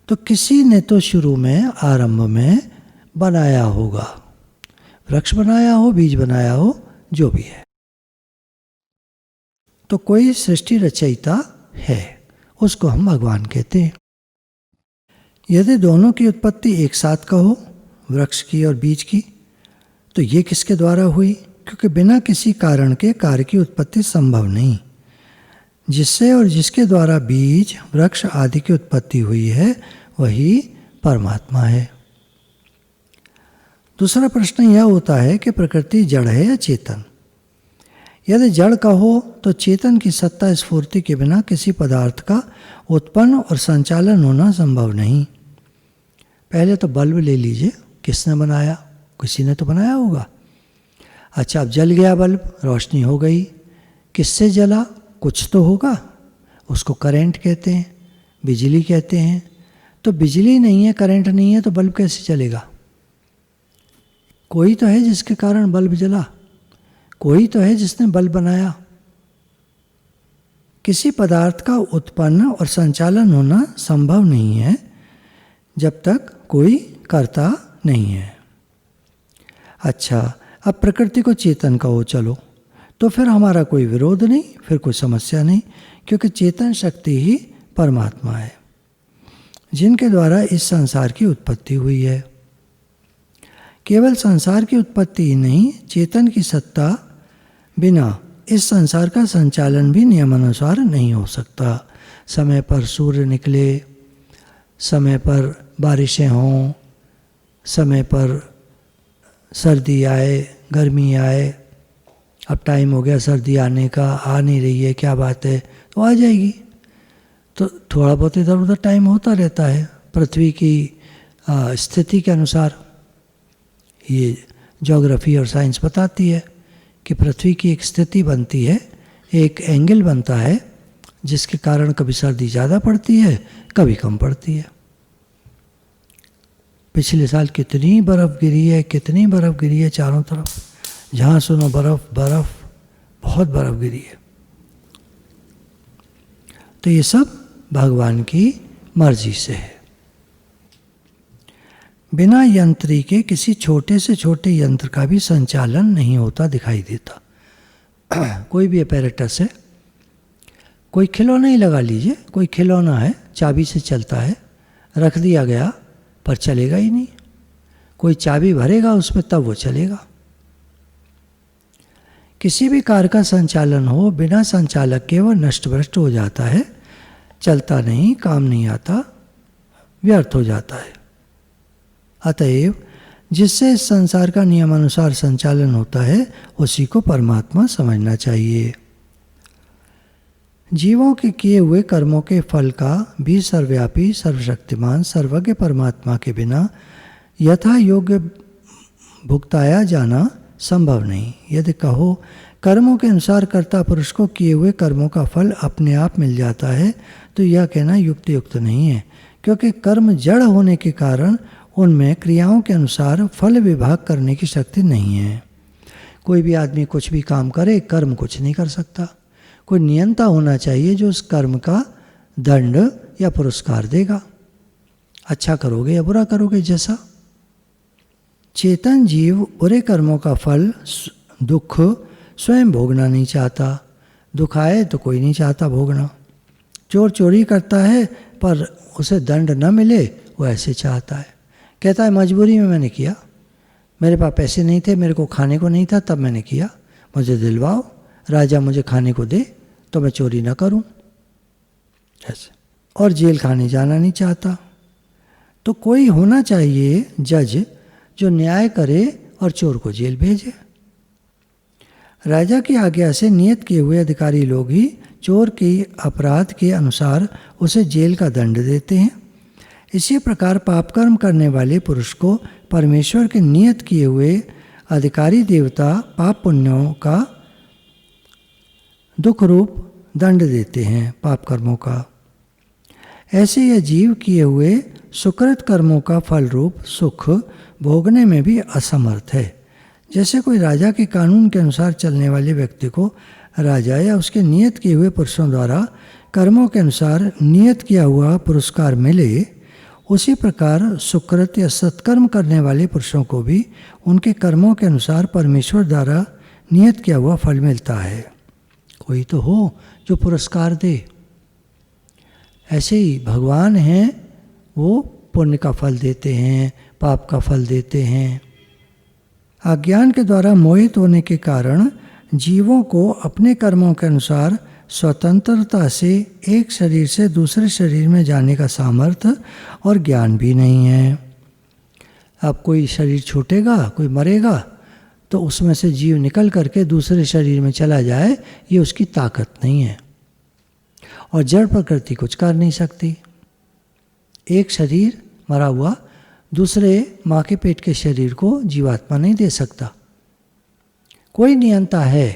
तो किसी ने तो शुरू में, आरंभ में बनाया होगा, वृक्ष बनाया हो, बीज बनाया हो, जो भी है। तो कोई सृष्टि रचयिता है, उसको हम भगवान कहते हैं। यदि दोनों की उत्पत्ति एक साथ कहो, वृक्ष की और बीज की, तो ये किसके द्वारा हुई? क्योंकि बिना किसी कारण के कार्य की उत्पत्ति संभव नहीं। जिससे और जिसके द्वारा बीज, वृक्ष आदि की उत्पत्ति हुई है, वही परमात्मा है। दूसरा प्रश्न यह होता है कि प्रकृति जड़ है या चेतन? यदि जड़ कहो तो चेतन की सत्ता स्फूर्ति के बिना किसी पदार्थ का उत्पन्न और संचालन होना संभव नहीं। पहले तो बल्ब ले लीजिए, किसने बनाया? किसी ने तो बनाया होगा। अच्छा, अब जल गया बल्ब, रोशनी हो गई, किससे जला? कुछ तो होगा, उसको करंट कहते हैं, बिजली कहते हैं। तो बिजली नहीं है, करंट नहीं है, तो बल्ब कैसे चलेगा? कोई तो है जिसके कारण बल्ब जला, कोई तो है जिसने बल्ब बनाया। किसी पदार्थ का उत्पन्न और संचालन होना संभव नहीं है जब तक कोई कर्ता नहीं है। अच्छा, अब प्रकृति को चेतन कहो चलो, तो फिर हमारा कोई विरोध नहीं, फिर कोई समस्या नहीं, क्योंकि चेतन शक्ति ही परमात्मा है, जिनके द्वारा इस संसार की उत्पत्ति हुई है। केवल संसार की उत्पत्ति ही नहीं, चेतन की सत्ता बिना इस संसार का संचालन भी नियमानुसार नहीं हो सकता। समय पर सूर्य निकले, समय पर बारिशें हों, समय पर सर्दी आए, गर्मी आए। अब टाइम हो गया सर्दी आने का, आ नहीं रही है, क्या बात है? तो आ जाएगी। तो थोड़ा बहुत इधर उधर टाइम होता रहता है पृथ्वी की स्थिति के अनुसार। ये ज्योग्राफी और साइंस बताती है कि पृथ्वी की एक स्थिति बनती है, एक एंगल बनता है, जिसके कारण कभी सर्दी ज़्यादा पड़ती है, कभी कम पड़ती है। पिछले साल कितनी बर्फ़ गिरी है, कितनी बर्फ़ गिरी है चारों तरफ, जहाँ सुनो बर्फ़ बर्फ़, बहुत बर्फ़ गिरी है। तो ये सब भगवान की मर्जी से है। बिना यंत्री के किसी छोटे से छोटे यंत्र का भी संचालन नहीं होता दिखाई देता। कोई भी अपैरेटस है, कोई खिलौना ही लगा लीजिए, कोई खिलौना है, चाबी से चलता है, रख दिया गया पर चलेगा ही नहीं। कोई चाबी भरेगा उसमें तब वो चलेगा। किसी भी कार का संचालन हो, बिना संचालक के वह नष्ट भ्रष्ट हो जाता है, चलता नहीं, काम नहीं आता, व्यर्थ हो जाता है। अतएव जिससे इस संसार का नियमानुसार संचालन होता है, उसी को परमात्मा समझना चाहिए। जीवों के किए हुए कर्मों के फल का भी सर्वव्यापी, सर्वशक्तिमान, सर्वज्ञ परमात्मा के बिना यथा योग्य भुगताया जाना संभव नहीं। यदि कहो कर्मों के अनुसार कर्ता पुरुष को किए हुए कर्मों का फल अपने आप मिल जाता है, तो यह कहना युक्त नहीं है, क्योंकि कर्म जड़ होने के कारण उनमें क्रियाओं के अनुसार फल विभाग करने की शक्ति नहीं है। कोई भी आदमी कुछ भी काम करे, कर्म कुछ नहीं कर सकता। कोई नियंता होना चाहिए जो उस कर्म का दंड या पुरस्कार देगा, अच्छा करोगे या बुरा करोगे जैसा। चेतन जीव बुरे कर्मों का फल दुख स्वयं भोगना नहीं चाहता। दुख आए तो कोई नहीं चाहता भोगना। चोर चोरी करता है पर उसे दंड न मिले, वो ऐसे चाहता है। कहता है मजबूरी में मैंने किया, मेरे पास पैसे नहीं थे, मेरे को खाने को नहीं था, तब मैंने किया, मुझे दिलवाओ, राजा मुझे खाने को दे तो मैं चोरी ना करूं, ऐसे। और जेल खाने जाना नहीं चाहता। तो कोई होना चाहिए जज जो न्याय करे और चोर को जेल भेजे। राजा की आज्ञा से नियत किए हुए अधिकारी लोग ही चोर के अपराध के अनुसार उसे जेल का दंड देते हैं। इसी प्रकार पापकर्म करने वाले पुरुष को परमेश्वर के नियत किए हुए अधिकारी देवता पाप पुण्यों का दुख रूप दंड देते हैं, पाप कर्मों का। ऐसे यह जीव किए हुए सुकृत कर्मों का फल रूप सुख भोगने में भी असमर्थ है। जैसे कोई राजा के कानून के अनुसार चलने वाले व्यक्ति को राजा या उसके नियत किए हुए पुरुषों द्वारा कर्मों के अनुसार नियत किया हुआ पुरस्कार मिले, उसी प्रकार सुकृत या सत्कर्म करने वाले पुरुषों को भी उनके कर्मों के अनुसार परमेश्वर द्वारा नियत किया हुआ फल मिलता है। कोई तो हो जो पुरस्कार दे। ऐसे ही भगवान हैं, वो पुण्य का फल देते हैं, पाप का फल देते हैं। अज्ञान के द्वारा मोहित होने के कारण जीवों को अपने कर्मों के अनुसार स्वतंत्रता से एक शरीर से दूसरे शरीर में जाने का सामर्थ्य और ज्ञान भी नहीं है। अब कोई शरीर छूटेगा, कोई मरेगा, तो उसमें से जीव निकल करके दूसरे शरीर में चला जाए, ये उसकी ताकत नहीं है। और जड़ प्रकृति कुछ कर नहीं सकती। एक शरीर मरा हुआ दूसरे माँ के पेट के शरीर को जीवात्मा नहीं दे सकता। कोई नियंता है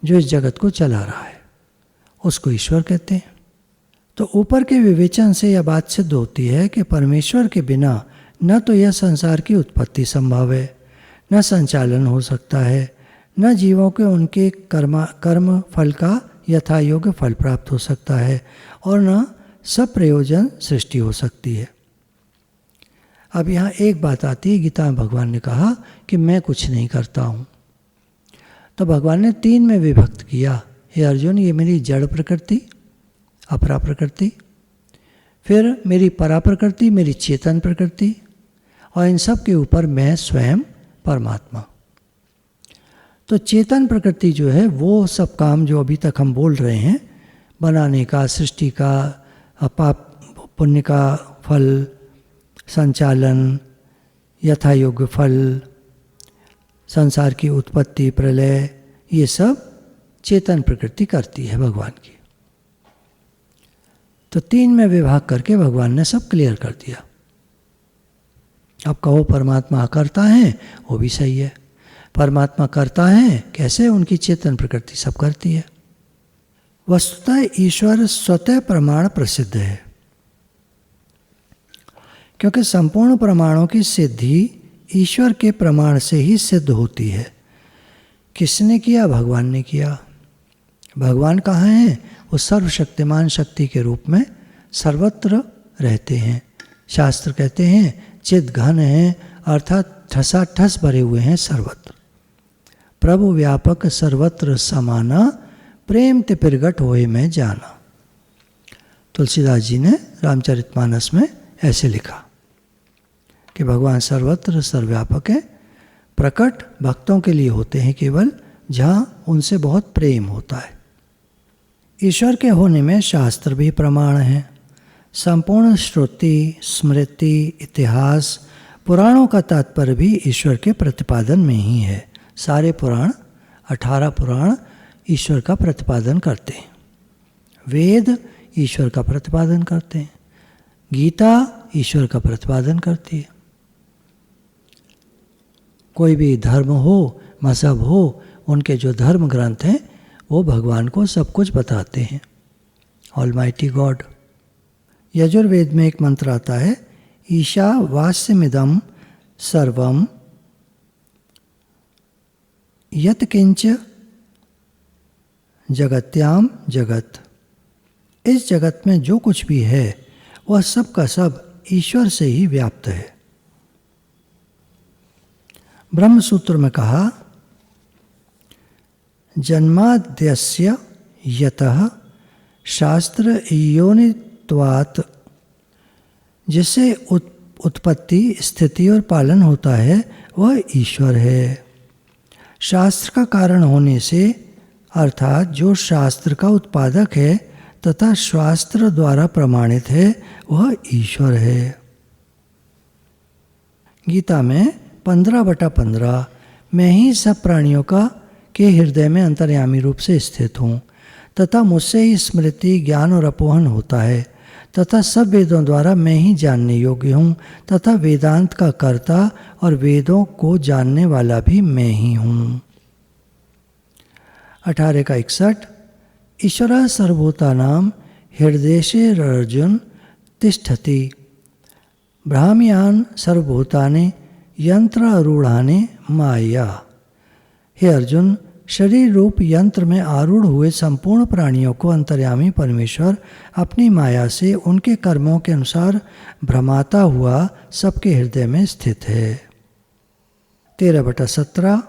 जो इस जगत को चला रहा है, उसको ईश्वर कहते हैं। तो ऊपर के विवेचन से यह बात सिद्ध होती है कि परमेश्वर के बिना न तो यह संसार की उत्पत्ति संभव है, न संचालन हो सकता है, न जीवों के उनके कर्म फल का यथा योग्य फल प्राप्त हो सकता है, और न सब प्रयोजन सृष्टि हो सकती है। अब यहाँ एक बात आती है, गीता में भगवान ने कहा कि मैं कुछ नहीं करता हूँ। तो भगवान ने 3 में विभक्त किया। हे अर्जुन, ये मेरी जड़ प्रकृति, अपरा प्रकृति, फिर मेरी परा प्रकृति, मेरी चेतन प्रकृति, और इन सब के ऊपर मैं स्वयं परमात्मा। तो चेतन प्रकृति जो है वो सब काम जो अभी तक हम बोल रहे हैं, बनाने का, सृष्टि का, पाप पुण्य का फल, संचालन, यथा योग्य फल, संसार की उत्पत्ति, प्रलय, ये सब चेतन प्रकृति करती है भगवान की। तो 3 में विभाग करके भगवान ने सब क्लियर कर दिया। अब कहो परमात्मा करता है, वो भी सही है। परमात्मा करता है कैसे? उनकी चेतन प्रकृति सब करती है। वस्तुतः ईश्वर स्वतः प्रमाण प्रसिद्ध है, क्योंकि संपूर्ण प्रमाणों की सिद्धि ईश्वर के प्रमाण से ही सिद्ध होती है। किसने किया? भगवान ने किया। भगवान कहाँ हैं? वो सर्वशक्तिमान शक्ति के रूप में सर्वत्र रहते हैं। शास्त्र कहते हैं चिद घन है, अर्थात ठसाठस भरे हुए हैं सर्वत्र। प्रभु व्यापक सर्वत्र समाना, प्रेम ते प्रगट होए में जाना। तुलसीदास जी ने रामचरितमानस में ऐसे लिखा कि भगवान सर्वत्र सर्वव्यापक है, प्रकट भक्तों के लिए होते हैं केवल जहाँ उनसे बहुत प्रेम होता है। ईश्वर के होने में शास्त्र भी प्रमाण है। संपूर्ण श्रुति, स्मृति, इतिहास, पुराणों का तात्पर्य भी ईश्वर के प्रतिपादन में ही है। सारे पुराण, 18 पुराण ईश्वर का प्रतिपादन करते हैं। वेद ईश्वर का प्रतिपादन करते हैं। गीता ईश्वर का प्रतिपादन करती है। कोई भी धर्म हो, मजहब हो, उनके जो धर्म ग्रंथ हैं वो भगवान को सब कुछ बताते हैं, ऑलमाइटी गॉड। यजुर्वेद में एक मंत्र आता है, ईशावास्यमिदं सर्वम यत्किंच जगत्याम जगत। इस जगत में जो कुछ भी है वह सब का सब ईश्वर से ही व्याप्त है। ब्रह्म सूत्र में कहा, जन्माद्यस्य यतः शास्त्र योनित्वात्, जिससे उत्पत्ति, स्थिति और पालन होता है वह ईश्वर है। शास्त्र का कारण होने से, अर्थात जो शास्त्र का उत्पादक है तथा शास्त्र द्वारा प्रमाणित है वह ईश्वर है। गीता में 15/15 मैं ही सब प्राणियों के हृदय में अंतर्यामी रूप से स्थित हूँ तथा मुझसे ही स्मृति, ज्ञान और अपोहन होता है तथा सब वेदों द्वारा मैं ही जानने योग्य हूँ तथा वेदांत का कर्ता और वेदों को जानने वाला भी मैं ही हूँ। 18:61 ईश्वरः सर्वभूतानां हृदयेषु तिष्ठति ब्राह्म्यान् सर्वभूतानि यंत्रारूढ़ानि माया। हे अर्जुन, शरीर रूप यंत्र में आरूढ़ हुए संपूर्ण प्राणियों को अंतर्यामी परमेश्वर अपनी माया से उनके कर्मों के अनुसार भ्रमाता हुआ सबके हृदय में स्थित है। 13/17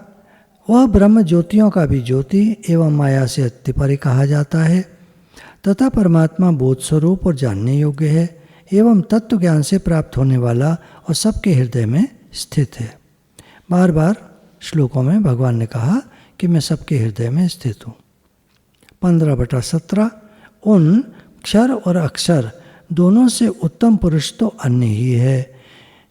वह ब्रह्म ज्योतियों का भी ज्योति एवं माया से अति परे कहा जाता है तथा परमात्मा बोध स्वरूप और जानने योग्य है एवं तत्व ज्ञान से प्राप्त होने वाला और सबके हृदय में स्थित है। बार बार श्लोकों में भगवान ने कहा कि मैं सबके हृदय में स्थित हूँ। 15/17 उन क्षर और अक्षर दोनों से उत्तम पुरुष तो अन्य ही है,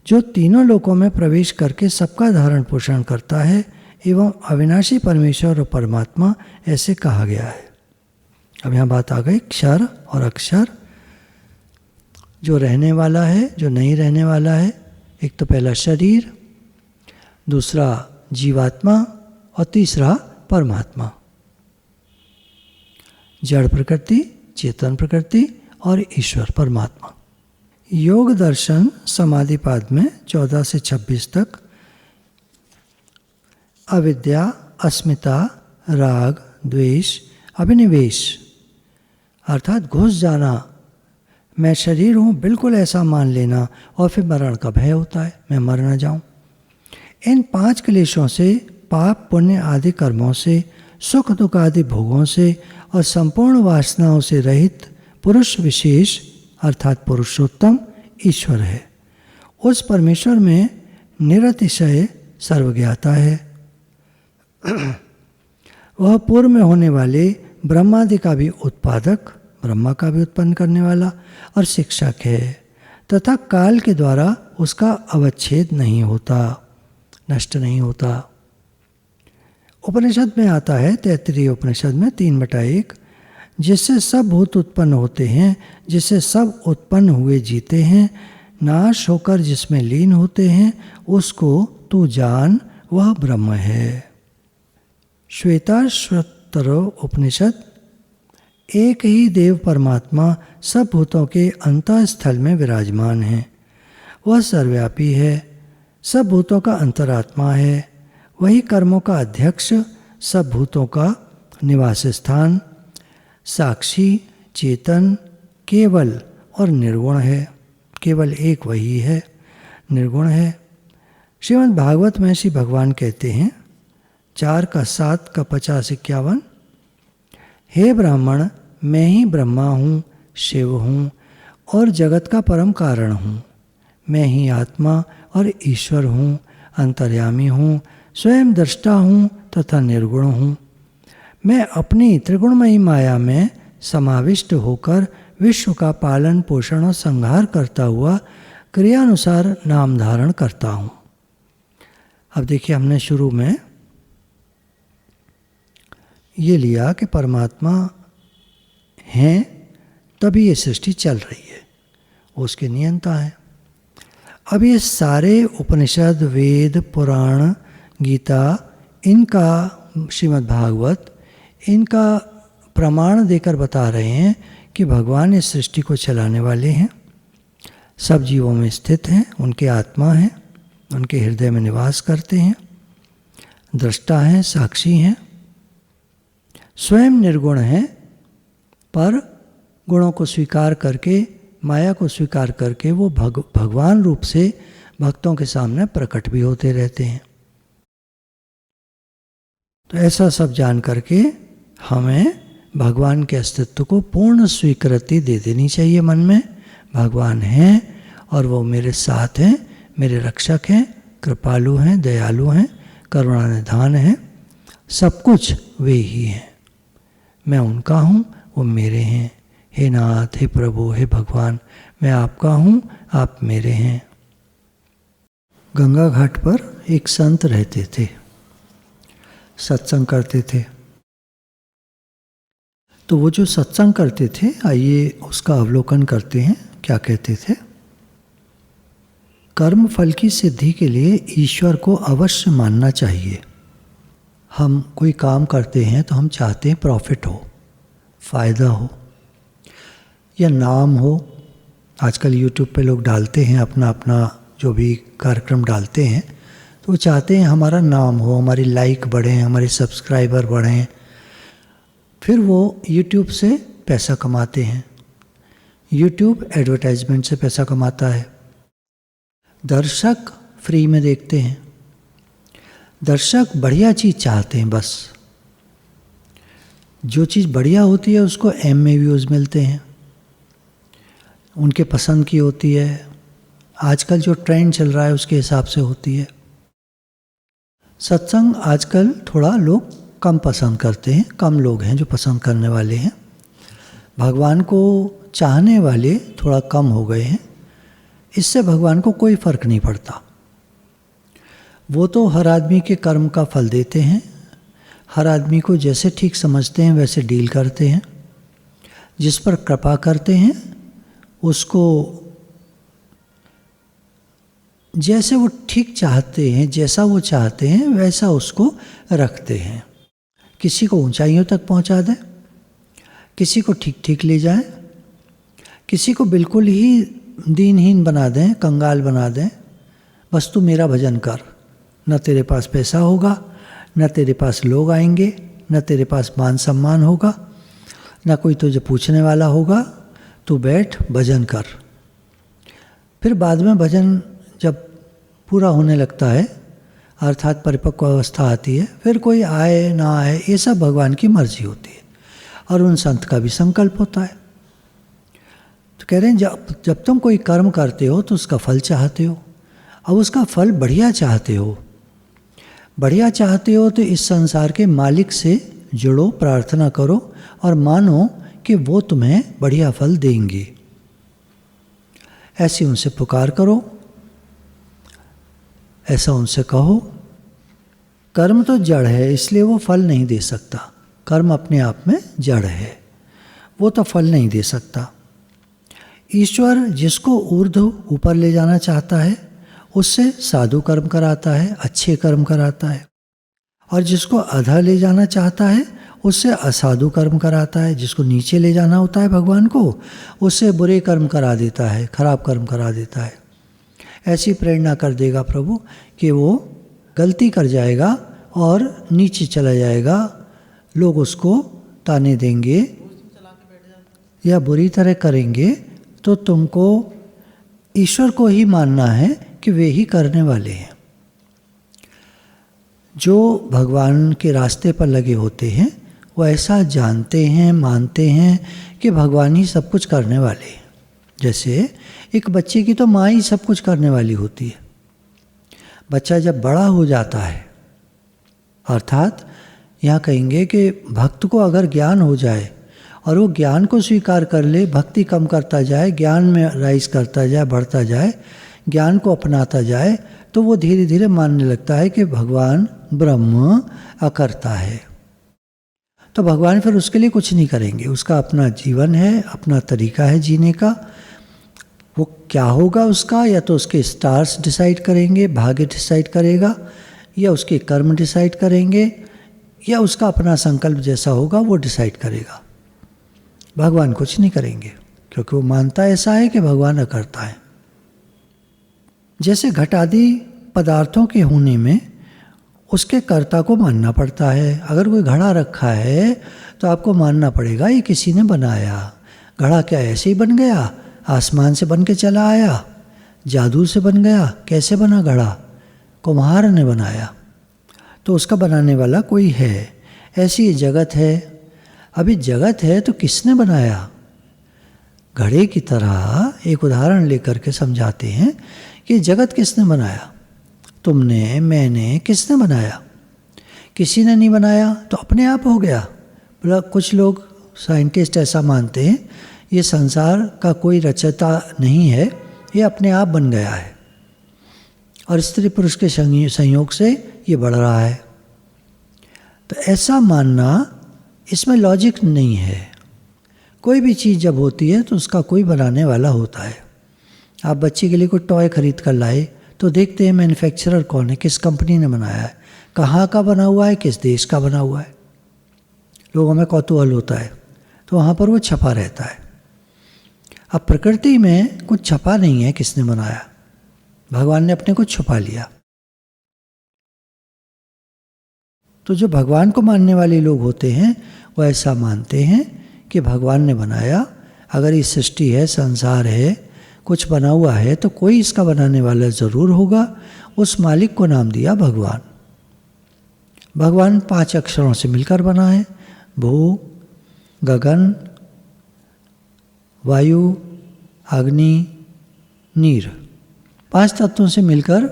जो तीनों लोकों में प्रवेश करके सबका धारण पोषण करता है एवं अविनाशी परमेश्वर और परमात्मा ऐसे कहा गया है। अब यहाँ बात आ गई क्षर और अक्षर, जो रहने वाला है, जो नहीं रहने वाला है। एक तो पहला शरीर, दूसरा जीवात्मा और तीसरा परमात्मा। जड़ प्रकृति, चेतन प्रकृति और ईश्वर परमात्मा। योग दर्शन समाधिपाद में 14 से 26 तक अविद्या, अस्मिता, राग, द्वेष, अभिनिवेश अर्थात घुस जाना, मैं शरीर हूँ बिल्कुल ऐसा मान लेना और फिर मरण का भय होता है, मैं मर न जाऊँ। इन 5 क्लेशों से, पाप पुण्य आदि कर्मों से, सुख दुख आदि भोगों से और संपूर्ण वासनाओं से रहित पुरुष विशेष अर्थात पुरुषोत्तम ईश्वर है। उस परमेश्वर में निरतिशय सर्वज्ञाता है। वह पूर्व में होने वाले ब्रह्मादि का भी उत्पादक, ब्रह्मा का भी उत्पन्न करने वाला और शिक्षक है तथा काल के द्वारा उसका अवच्छेद नहीं होता, नष्ट नहीं होता। उपनिषद में आता है, तैत्तिरीय उपनिषद में 3/1, जिससे सब भूत उत्पन्न होते हैं, जिससे सब उत्पन्न हुए जीते हैं, नाश होकर जिसमें लीन होते हैं, उसको तू जान, वह ब्रह्म है। श्वेताश्वतर उपनिषद एक ही देव परमात्मा सब भूतों के अंतःस्थल में विराजमान है। वह सर्वव्यापी है, सब भूतों का अंतरात्मा है। वही कर्मों का अध्यक्ष, सब भूतों का निवास स्थान, साक्षी, चेतन, केवल और निर्गुण है। केवल एक वही है, निर्गुण है। श्रीमद् भागवत में श्री भगवान कहते हैं 4:7-50-51, हे ब्राह्मण, मैं ही ब्रह्मा हूँ, शिव हूँ और जगत का परम कारण हूँ। मैं ही आत्मा और ईश्वर हूँ, अंतर्यामी हूँ, स्वयं दृष्टा हूँ तथा निर्गुण हूँ। मैं अपनी त्रिगुणमयी माया में समाविष्ट होकर विश्व का पालन पोषण और संहार करता हुआ क्रियानुसार नाम धारण करता हूँ। अब देखिए, हमने शुरू में ये लिया कि परमात्मा हैं तभी ये सृष्टि चल रही है, उसके नियंता है। अब ये सारे उपनिषद, वेद, पुराण, गीता, इनका श्रीमद् भागवत इनका प्रमाण देकर बता रहे हैं कि भगवान इस सृष्टि को चलाने वाले हैं, सब जीवों में स्थित हैं, उनके आत्मा हैं, उनके हृदय में निवास करते हैं, दृष्टा हैं, साक्षी हैं, स्वयं निर्गुण हैं, पर गुणों को स्वीकार करके, माया को स्वीकार करके वो भगवान रूप से भक्तों के सामने प्रकट भी होते रहते हैं। तो ऐसा सब जान करके हमें भगवान के अस्तित्व को पूर्ण स्वीकृति दे देनी चाहिए मन में। भगवान हैं और वो मेरे साथ हैं, मेरे रक्षक हैं, कृपालु हैं, दयालु हैं, करुणानिधान हैं, सब कुछ वे ही हैं। मैं उनका हूँ, वो मेरे हैं। हे नाथ, हे प्रभु, हे भगवान, मैं आपका हूँ, आप मेरे हैं। गंगा घाट पर एक संत रहते थे, सत्संग करते थे। तो वो जो सत्संग करते थे, आइए उसका अवलोकन करते हैं। क्या कहते थे? कर्म फल की सिद्धि के लिए ईश्वर को अवश्य मानना चाहिए। हम कोई काम करते हैं तो हम चाहते हैं प्रॉफिट हो, फायदा हो या नाम हो। आजकल यूट्यूब पे लोग डालते हैं अपना अपना जो भी कार्यक्रम डालते हैं, तो वो चाहते हैं हमारा नाम हो, हमारी लाइक बढ़ें, हमारे सब्सक्राइबर बढ़ें। फिर वो यूट्यूब से पैसा कमाते हैं। यूट्यूब एडवर्टाइजमेंट से पैसा कमाता है। दर्शक फ्री में देखते हैं। दर्शक बढ़िया चीज़ चाहते हैं, बस जो चीज़ बढ़िया होती है उसको एम में व्यूज़ मिलते हैं, उनके पसंद की होती है। आजकल जो ट्रेंड चल रहा है उसके हिसाब से होती है। सत्संग आजकल थोड़ा लोग कम पसंद करते हैं, कम लोग हैं जो पसंद करने वाले हैं। भगवान को चाहने वाले थोड़ा कम हो गए हैं। इससे भगवान को कोई फर्क नहीं पड़ता। वो तो हर आदमी के कर्म का फल देते हैं, हर आदमी को जैसे ठीक समझते हैं वैसे डील करते हैं। जिस पर कृपा करते हैं उसको जैसे वो ठीक चाहते हैं, जैसा वो चाहते हैं वैसा उसको रखते हैं। किसी को ऊंचाइयों तक पहुंचा दें, किसी को ठीक ठीक ले जाएं, किसी को बिल्कुल ही दीनहीन बना दें, कंगाल बना दें। बस तू मेरा भजन कर, न तेरे पास पैसा होगा, न तेरे पास लोग आएंगे, न तेरे पास मान सम्मान होगा, न कोई तुझे पूछने वाला होगा, तू बैठ भजन कर। फिर बाद में भजन जब पूरा होने लगता है, अर्थात परिपक्व अवस्था आती है, फिर कोई आए ना आए ये सब भगवान की मर्जी होती है और उन संत का भी संकल्प होता है। तो कह रहे हैं जब तुम कोई कर्म करते हो तो उसका फल चाहते हो। अब उसका फल बढ़िया चाहते हो, बढ़िया चाहते हो तो इस संसार के मालिक से जुड़ो, प्रार्थना करो और मानो कि वो तुम्हें बढ़िया फल देंगे। ऐसी उनसे पुकार करो, ऐसा उनसे कहो। कर्म तो जड़ है, इसलिए वो फल नहीं दे सकता। कर्म अपने आप में जड़ है, वो तो फल नहीं दे सकता। ईश्वर जिसको ऊर्ध्व ऊपर ले जाना चाहता है उससे साधु कर्म कराता है, अच्छे कर्म कराता है, और जिसको अधा ले जाना चाहता है उससे असाधु कर्म कराता है। जिसको नीचे ले जाना होता है भगवान को, उससे बुरे कर्म करा देता है, खराब कर्म करा देता है। ऐसी प्रेरणा कर देगा प्रभु कि वो गलती कर जाएगा और नीचे चला जाएगा। लोग उसको ताने देंगे या बुरी तरह करेंगे तो तुमको ईश्वर को ही मानना है कि वे ही करने वाले हैं। जो भगवान के रास्ते पर लगे होते हैं वो ऐसा जानते हैं, मानते हैं कि भगवान ही सब कुछ करने वाले हैं। जैसे एक बच्चे की तो माँ ही सब कुछ करने वाली होती है। बच्चा जब बड़ा हो जाता है, अर्थात यहाँ कहेंगे कि भक्त को अगर ज्ञान हो जाए और वो ज्ञान को स्वीकार कर ले, भक्ति कम करता जाए, ज्ञान में राइज करता जाए, बढ़ता जाए, ज्ञान को अपनाता जाए, तो वो धीरे धीरे मानने लगता है कि भगवान ब्रह्म अकर्ता है। तो भगवान फिर उसके लिए कुछ नहीं करेंगे। उसका अपना जीवन है, अपना तरीका है जीने का। वो क्या होगा उसका, या तो उसके स्टार्स डिसाइड करेंगे, भाग्य डिसाइड करेगा, या उसके कर्म डिसाइड करेंगे, या उसका अपना संकल्प जैसा होगा वो डिसाइड करेगा। भगवान कुछ नहीं करेंगे, क्योंकि वो मानता ऐसा है कि भगवान अकर्ता है। जैसे घट आदि पदार्थों के होने में उसके कर्ता को मानना पड़ता है। अगर कोई घड़ा रखा है तो आपको मानना पड़ेगा ये किसी ने बनाया। घड़ा क्या ऐसे ही बन गया? आसमान से बन के चला आया? जादू से बन गया? कैसे बना घड़ा? कुम्हार ने बनाया, तो उसका बनाने वाला कोई है। ऐसी ये जगत है। अभी जगत है तो किसने बनाया? घड़े की तरह एक उदाहरण लेकर के समझाते हैं कि जगत किसने बनाया? तुमने, मैंने, किसने बनाया? किसी ने नहीं बनाया तो अपने आप हो गया। कुछ लोग साइंटिस्ट ऐसा मानते हैं ये संसार का कोई रचयिता नहीं है, ये अपने आप बन गया है और स्त्री पुरुष के संयोग से ये बढ़ रहा है। तो ऐसा मानना, इसमें लॉजिक नहीं है। कोई भी चीज़ जब होती है तो उसका कोई बनाने वाला होता है। आप बच्चे के लिए कोई टॉय खरीद कर लाए तो देखते हैं मैन्युफैक्चरर कौन है, किस कंपनी ने बनाया है, कहाँ का बना हुआ है, किस देश का बना हुआ है। लोगों में कौतूहल होता है तो वहाँ पर वो छपा रहता है। अब प्रकृति में कुछ छपा नहीं है किसने बनाया, भगवान ने अपने को छुपा लिया। तो जो भगवान को मानने वाले लोग होते हैं वो ऐसा मानते हैं कि भगवान ने बनाया। अगर ये सृष्टि है, संसार है, कुछ बना हुआ है तो कोई इसका बनाने वाला ज़रूर होगा। उस मालिक को नाम दिया भगवान। भगवान 5 अक्षरों से मिलकर बना है। भू, गगन, वायु, अग्नि, नीर, 5 तत्वों से मिलकर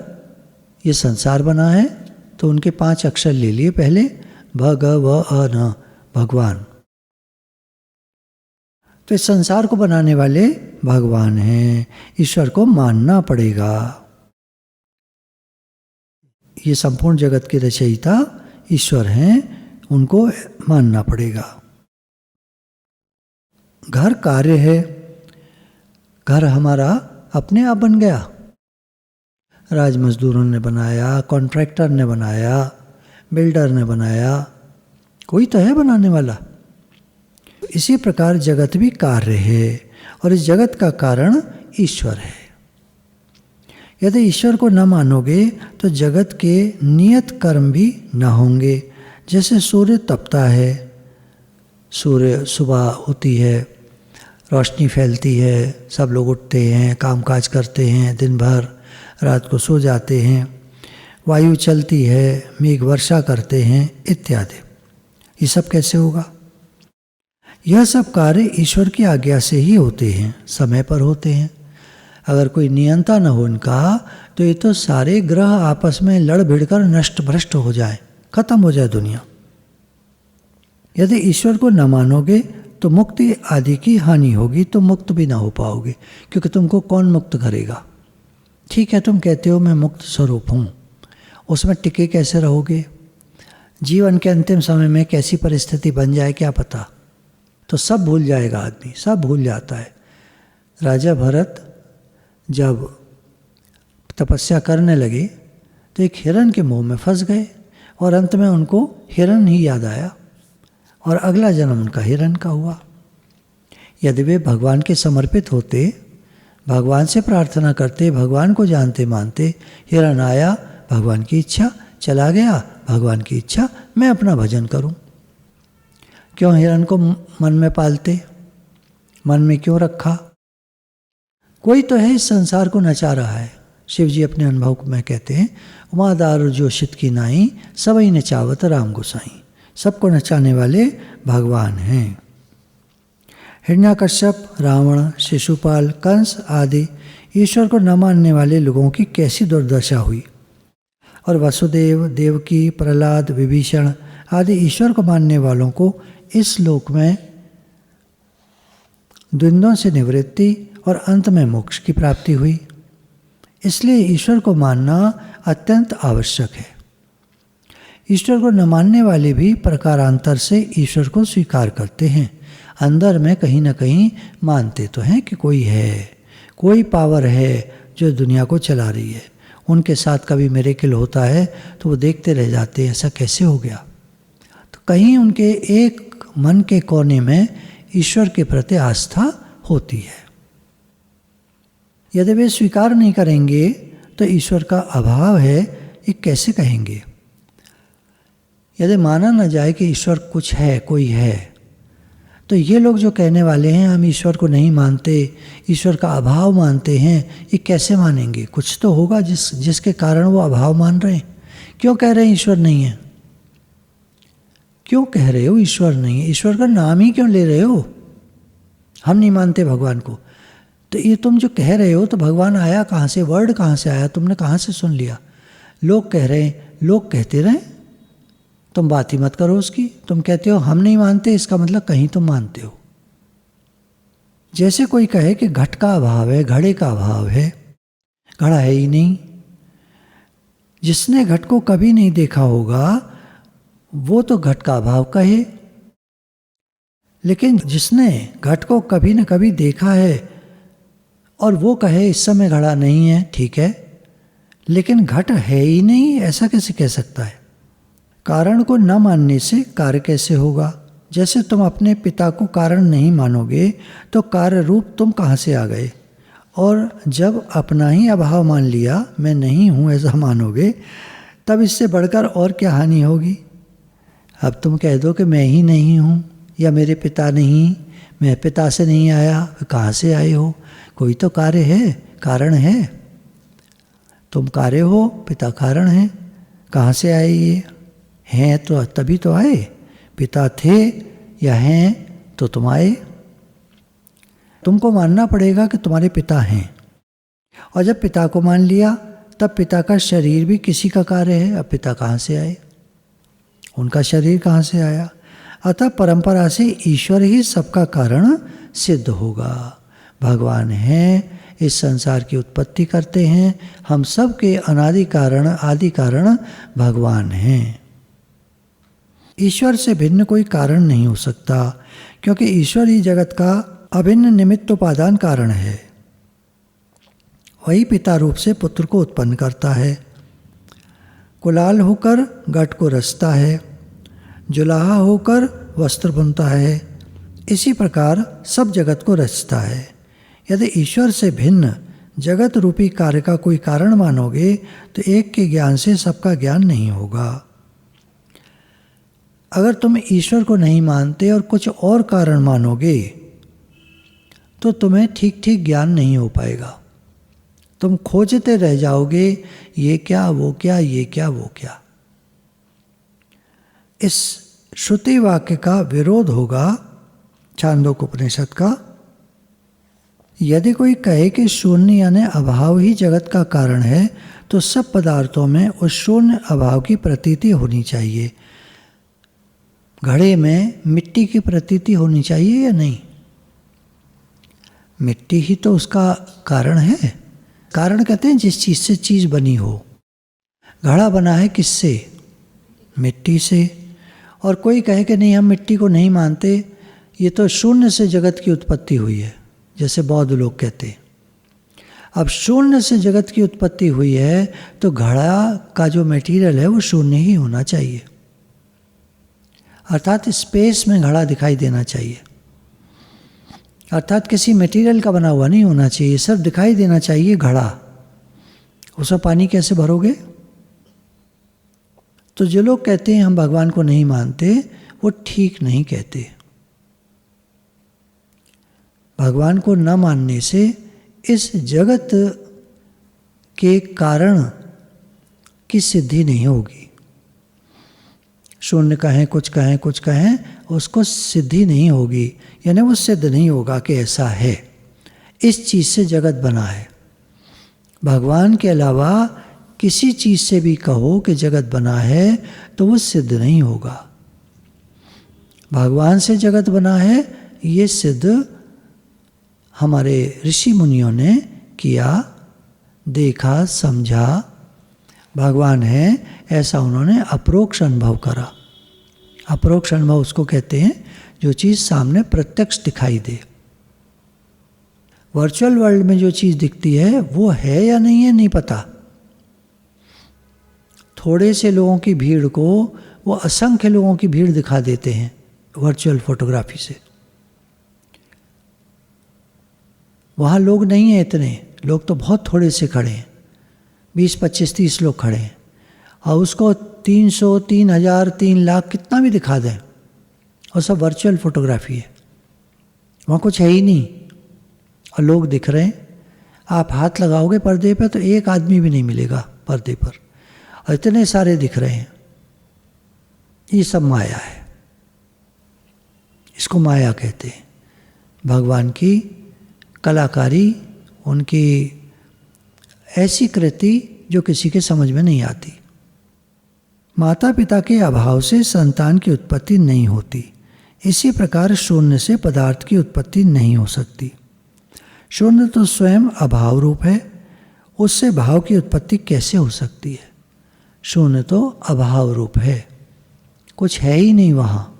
ये संसार बना है। तो उनके 5 अक्षर ले लिए पहले, भ, ग, व, अ, न, भगवान। तो इस संसार को बनाने वाले भगवान हैं। ईश्वर को मानना पड़ेगा। ये संपूर्ण जगत के रचयिता ईश्वर हैं, उनको मानना पड़ेगा। घर कार्य है। घर हमारा अपने आप बन गया। राज मजदूरों ने बनाया, कॉन्ट्रैक्टर ने बनाया, बिल्डर ने बनाया, कोई तो है बनाने वाला। इसी प्रकार जगत भी कार्य है और इस जगत का कारण ईश्वर है। यदि ईश्वर को न मानोगे तो जगत के नियत कर्म भी न होंगे। जैसे सूर्य तपता है, सूर्य सुबह होती है, रोशनी फैलती है, सब लोग उठते हैं, कामकाज करते हैं दिन भर, रात को सो जाते हैं, वायु चलती है, मेघ वर्षा करते हैं इत्यादि। ये सब कैसे होगा? यह सब कार्य ईश्वर की आज्ञा से ही होते हैं, समय पर होते हैं। अगर कोई नियंता न हो इनका तो ये तो सारे ग्रह आपस में लड़ भिड़कर नष्ट भ्रष्ट हो जाए, खत्म हो जाए दुनिया। यदि ईश्वर को न मानोगे तो मुक्ति आदि की हानि होगी, तुम मुक्त भी ना हो पाओगे, क्योंकि तुमको कौन मुक्त करेगा? ठीक है, तुम कहते हो मैं मुक्त स्वरूप हूँ, उसमें टिके कैसे रहोगे? जीवन के अंतिम समय में कैसी परिस्थिति बन जाए क्या पता। तो सब भूल जाएगा आदमी, सब भूल जाता है। राजा भरत जब तपस्या करने लगे तो एक हिरण के मुंह में फंस गए और अंत में उनको हिरण ही याद आया और अगला जन्म उनका हिरण का हुआ। यदि वे भगवान के समर्पित होते, भगवान से प्रार्थना करते, भगवान को जानते मानते, हिरण आया भगवान की इच्छा, चला गया भगवान की इच्छा, मैं अपना भजन करूं। क्यों हिरण को मन में पालते? मन में क्यों रखा? कोई तो है इस संसार को नचा रहा है। शिव जी अपने अनुभव में कहते हैं, उमादार जोशित की नाई सबई नचावत राम गोसाई। सबको नचाने वाले भगवान हैं। हिरण्यकश्यप, रावण, शिशुपाल, कंस आदि ईश्वर को न मानने वाले लोगों की कैसी दुर्दशा हुई, और वसुदेव, देवकी, प्रहलाद, विभीषण आदि ईश्वर को मानने वालों को इस लोक में द्वंद्वों से निवृत्ति और अंत में मोक्ष की प्राप्ति हुई। इसलिए ईश्वर को मानना अत्यंत आवश्यक है। ईश्वर को न मानने वाले भी प्रकारांतर से ईश्वर को स्वीकार करते हैं। अंदर में कहीं ना कहीं मानते तो हैं कि कोई है, कोई पावर है जो दुनिया को चला रही है। उनके साथ कभी मिरेकल होता है तो वो देखते रह जाते हैं, ऐसा कैसे हो गया। कहीं उनके एक मन के कोने में ईश्वर के प्रति आस्था होती है। यदि वे स्वीकार नहीं करेंगे तो ईश्वर का अभाव है ये कैसे कहेंगे? यदि माना न जाए कि ईश्वर कुछ है, कोई है, तो ये लोग जो कहने वाले हैं हम ईश्वर को नहीं मानते, ईश्वर का अभाव मानते हैं, ये कैसे मानेंगे? कुछ तो होगा जिसके कारण वो अभाव मान रहे हैं। क्यों कह रहे हैं ईश्वर नहीं है? क्यों कह रहे हो ईश्वर नहीं है? ईश्वर का नाम ही क्यों ले रहे हो? हम नहीं मानते भगवान को। तो ये तुम जो कह रहे हो तो भगवान आया कहाँ से, वर्ड कहाँ से आया, तुमने कहाँ से सुन लिया? लोग कह रहे हैं, लोग कहते रहें, तुम बात ही मत करो उसकी। तुम कहते हो हम नहीं मानते, इसका मतलब कहीं तुम मानते हो। जैसे कोई कहे कि घट का अभाव है, घड़े का अभाव है, घड़ा है ही नहीं। जिसने घट को कभी नहीं देखा होगा वो तो घट का अभाव कहे, लेकिन जिसने घट को कभी न कभी देखा है और वो कहे इस समय घड़ा नहीं है, ठीक है, लेकिन घट है ही नहीं, ऐसा कैसे कह सकता है? कारण को न मानने से कार्य कैसे होगा? जैसे तुम अपने पिता को कारण नहीं मानोगे तो कार्य रूप तुम कहाँ से आ गए? और जब अपना ही अभाव मान लिया, मैं नहीं हूँ ऐसा मानोगे, तब इससे बढ़कर और क्या हानि होगी? अब तुम कह दो कि मैं ही नहीं हूँ या मेरे पिता नहीं, मैं पिता से नहीं आया, कहाँ से आए हो? कोई तो कार्य है, कारण है। तुम कार्य हो, पिता कारण है। कहाँ से आए ये? हैं तो तभी तो आए। पिता थे या हैं तो तुम आए। तुमको मानना पड़ेगा कि तुम्हारे पिता हैं, और जब पिता को मान लिया तब पिता का शरीर भी किसी का कार्य है। अब पिता कहाँ से आए? उनका शरीर कहाँ से आया? अतः परंपरा से ईश्वर ही सबका कारण सिद्ध होगा। भगवान हैं, इस संसार की उत्पत्ति करते हैं, हम सब के अनादि कारण आदि कारण भगवान हैं। ईश्वर से भिन्न कोई कारण नहीं हो सकता, क्योंकि ईश्वर ही जगत का अभिन्न निमित्तोपादान कारण है। वही पिता रूप से पुत्र को उत्पन्न करता है, कुलाल होकर घट को रचता है, जुलाहा होकर वस्त्र बुनता है, इसी प्रकार सब जगत को रचता है। यदि ईश्वर से भिन्न जगत रूपी कार्य का कोई कारण मानोगे तो एक के ज्ञान से सबका ज्ञान नहीं होगा। अगर तुम ईश्वर को नहीं मानते और कुछ और कारण मानोगे तो तुम्हें ठीक ठीक ज्ञान नहीं हो पाएगा। तुम खोजते रह जाओगे, ये क्या, वो क्या, ये क्या, वो क्या। इस श्रुति वाक्य का विरोध होगा छांदोग्य उपनिषद का। यदि कोई कहे कि शून्य यानी अभाव ही जगत का कारण है, तो सब पदार्थों में उस शून्य अभाव की प्रतीति होनी चाहिए। घड़े में मिट्टी की प्रतीति होनी चाहिए या नहीं? मिट्टी ही तो उसका कारण है। कारण कहते हैं जिस चीज़ से चीज़ बनी हो। घड़ा बना है किससे? मिट्टी से। और कोई कहे कि नहीं हम मिट्टी को नहीं मानते, ये तो शून्य से जगत की उत्पत्ति हुई है, जैसे बौद्ध लोग कहते हैं। अब शून्य से जगत की उत्पत्ति हुई है तो घड़ा का जो मटेरियल है वो शून्य ही होना चाहिए, अर्थात स्पेस में घड़ा दिखाई देना चाहिए, अर्थात किसी मटेरियल का बना हुआ नहीं होना चाहिए, सब दिखाई देना चाहिए घड़ा। उसमें पानी कैसे भरोगे? तो जो लोग कहते हैं हम भगवान को नहीं मानते, वो ठीक नहीं कहते। भगवान को न मानने से इस जगत के कारण की सिद्धि नहीं होगी। शून्य कहें, कुछ कहें, कुछ कहें, उसको सिद्धि नहीं होगी, यानी वो सिद्ध नहीं होगा कि ऐसा है, इस चीज़ से जगत बना है। भगवान के अलावा किसी चीज़ से भी कहो कि जगत बना है तो वो सिद्ध नहीं होगा। भगवान से जगत बना है ये सिद्ध हमारे ऋषि मुनियों ने किया, देखा, समझा। भगवान है ऐसा उन्होंने अप्रोक्ष अनुभव करा। अप्रोक्ष अनुभव उसको कहते हैं जो चीज़ सामने प्रत्यक्ष दिखाई दे। वर्चुअल वर्ल्ड में जो चीज़ दिखती है वो है या नहीं है नहीं पता। थोड़े से लोगों की भीड़ को वो असंख्य लोगों की भीड़ दिखा देते हैं वर्चुअल फोटोग्राफी से। वहाँ लोग नहीं हैं इतने, लोग तो बहुत थोड़े से खड़े हैं, 20, 25, 30 लोग खड़े हैं, और उसको 300, 3000, 3 लाख कितना भी दिखा दें, और सब वर्चुअल फोटोग्राफी है। वहाँ कुछ है ही नहीं और लोग दिख रहे हैं। आप हाथ लगाओगे पर्दे पर तो एक आदमी भी नहीं मिलेगा पर्दे पर, और इतने सारे दिख रहे हैं। ये सब माया है, इसको माया कहते हैं। भगवान की कलाकारी, उनकी ऐसी कृति जो किसी के समझ में नहीं आती। माता पिता के अभाव से संतान की उत्पत्ति नहीं होती, इसी प्रकार शून्य से पदार्थ की उत्पत्ति नहीं हो सकती। शून्य तो स्वयं अभाव रूप है, उससे भाव की उत्पत्ति कैसे हो सकती है? शून्य तो अभाव रूप है, कुछ है ही नहीं वहाँ,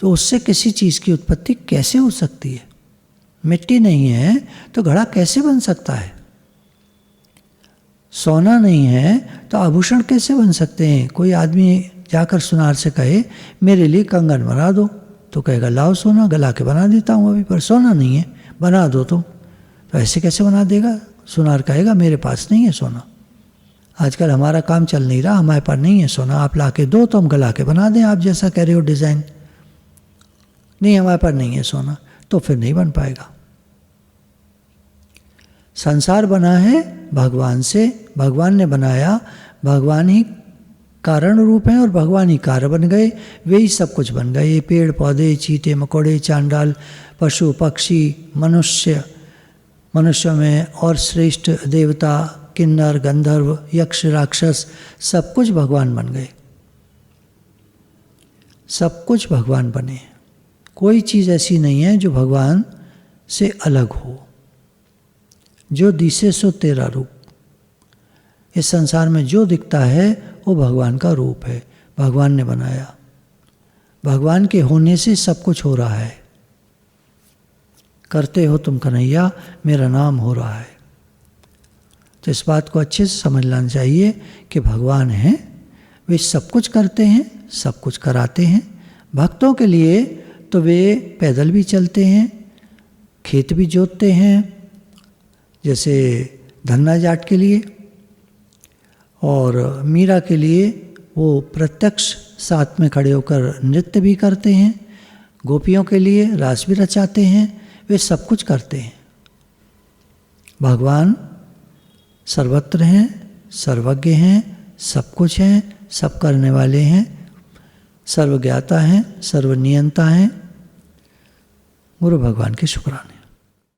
तो उससे किसी चीज़ की उत्पत्ति कैसे हो सकती है? मिट्टी नहीं है तो घड़ा कैसे बन सकता है? सोना नहीं है तो आभूषण कैसे बन सकते हैं? कोई आदमी जाकर सुनार से कहे मेरे लिए कंगन बना दो, तो कहेगा लाओ सोना, गला के बना देता हूँ अभी, पर सोना नहीं है, बना दो तुम। तो ऐसे कैसे बना देगा? सुनार कहेगा मेरे पास नहीं है सोना, आजकल हमारा काम चल नहीं रहा, हमारे पास नहीं है सोना, आप ला के दो तो हम गला के बना दें, आप जैसा कह रहे हो डिज़ाइन। नहीं, हमारे पास नहीं है सोना, तो फिर नहीं बन पाएगा। संसार बना है भगवान से, भगवान ने बनाया, भगवान ही कारण रूप हैं और भगवान ही कार्य बन गए, वे ही सब कुछ बन गए। ये पेड़ पौधे, चींटे मकोड़े, चांडाल, पशु पक्षी, मनुष्य, मनुष्यों में और श्रेष्ठ देवता, किन्नर, गंधर्व, यक्ष, राक्षस, सब कुछ भगवान बन गए, सब कुछ भगवान बने। कोई चीज़ ऐसी नहीं है जो भगवान से अलग हो। जो दिसे सो तेरा रूप, इस संसार में जो दिखता है वो भगवान का रूप है, भगवान ने बनाया। भगवान के होने से सब कुछ हो रहा है। करते हो तुम कन्हैया, मेरा नाम हो रहा है। तो इस बात को अच्छे से समझ लेना चाहिए कि भगवान हैं, वे सब कुछ करते हैं, सब कुछ कराते हैं। भक्तों के लिए तो वे पैदल भी चलते हैं, खेत भी जोतते हैं, जैसे धन्ना जाट के लिए, और मीरा के लिए वो प्रत्यक्ष साथ में खड़े होकर नृत्य भी करते हैं, गोपियों के लिए रास भी रचाते हैं, वे सब कुछ करते हैं। भगवान सर्वत्र हैं, सर्वज्ञ हैं, सब कुछ हैं, सब करने वाले हैं, सर्वज्ञाता हैं, सर्वनियंता हैं। गुरु भगवान के शुक्राने।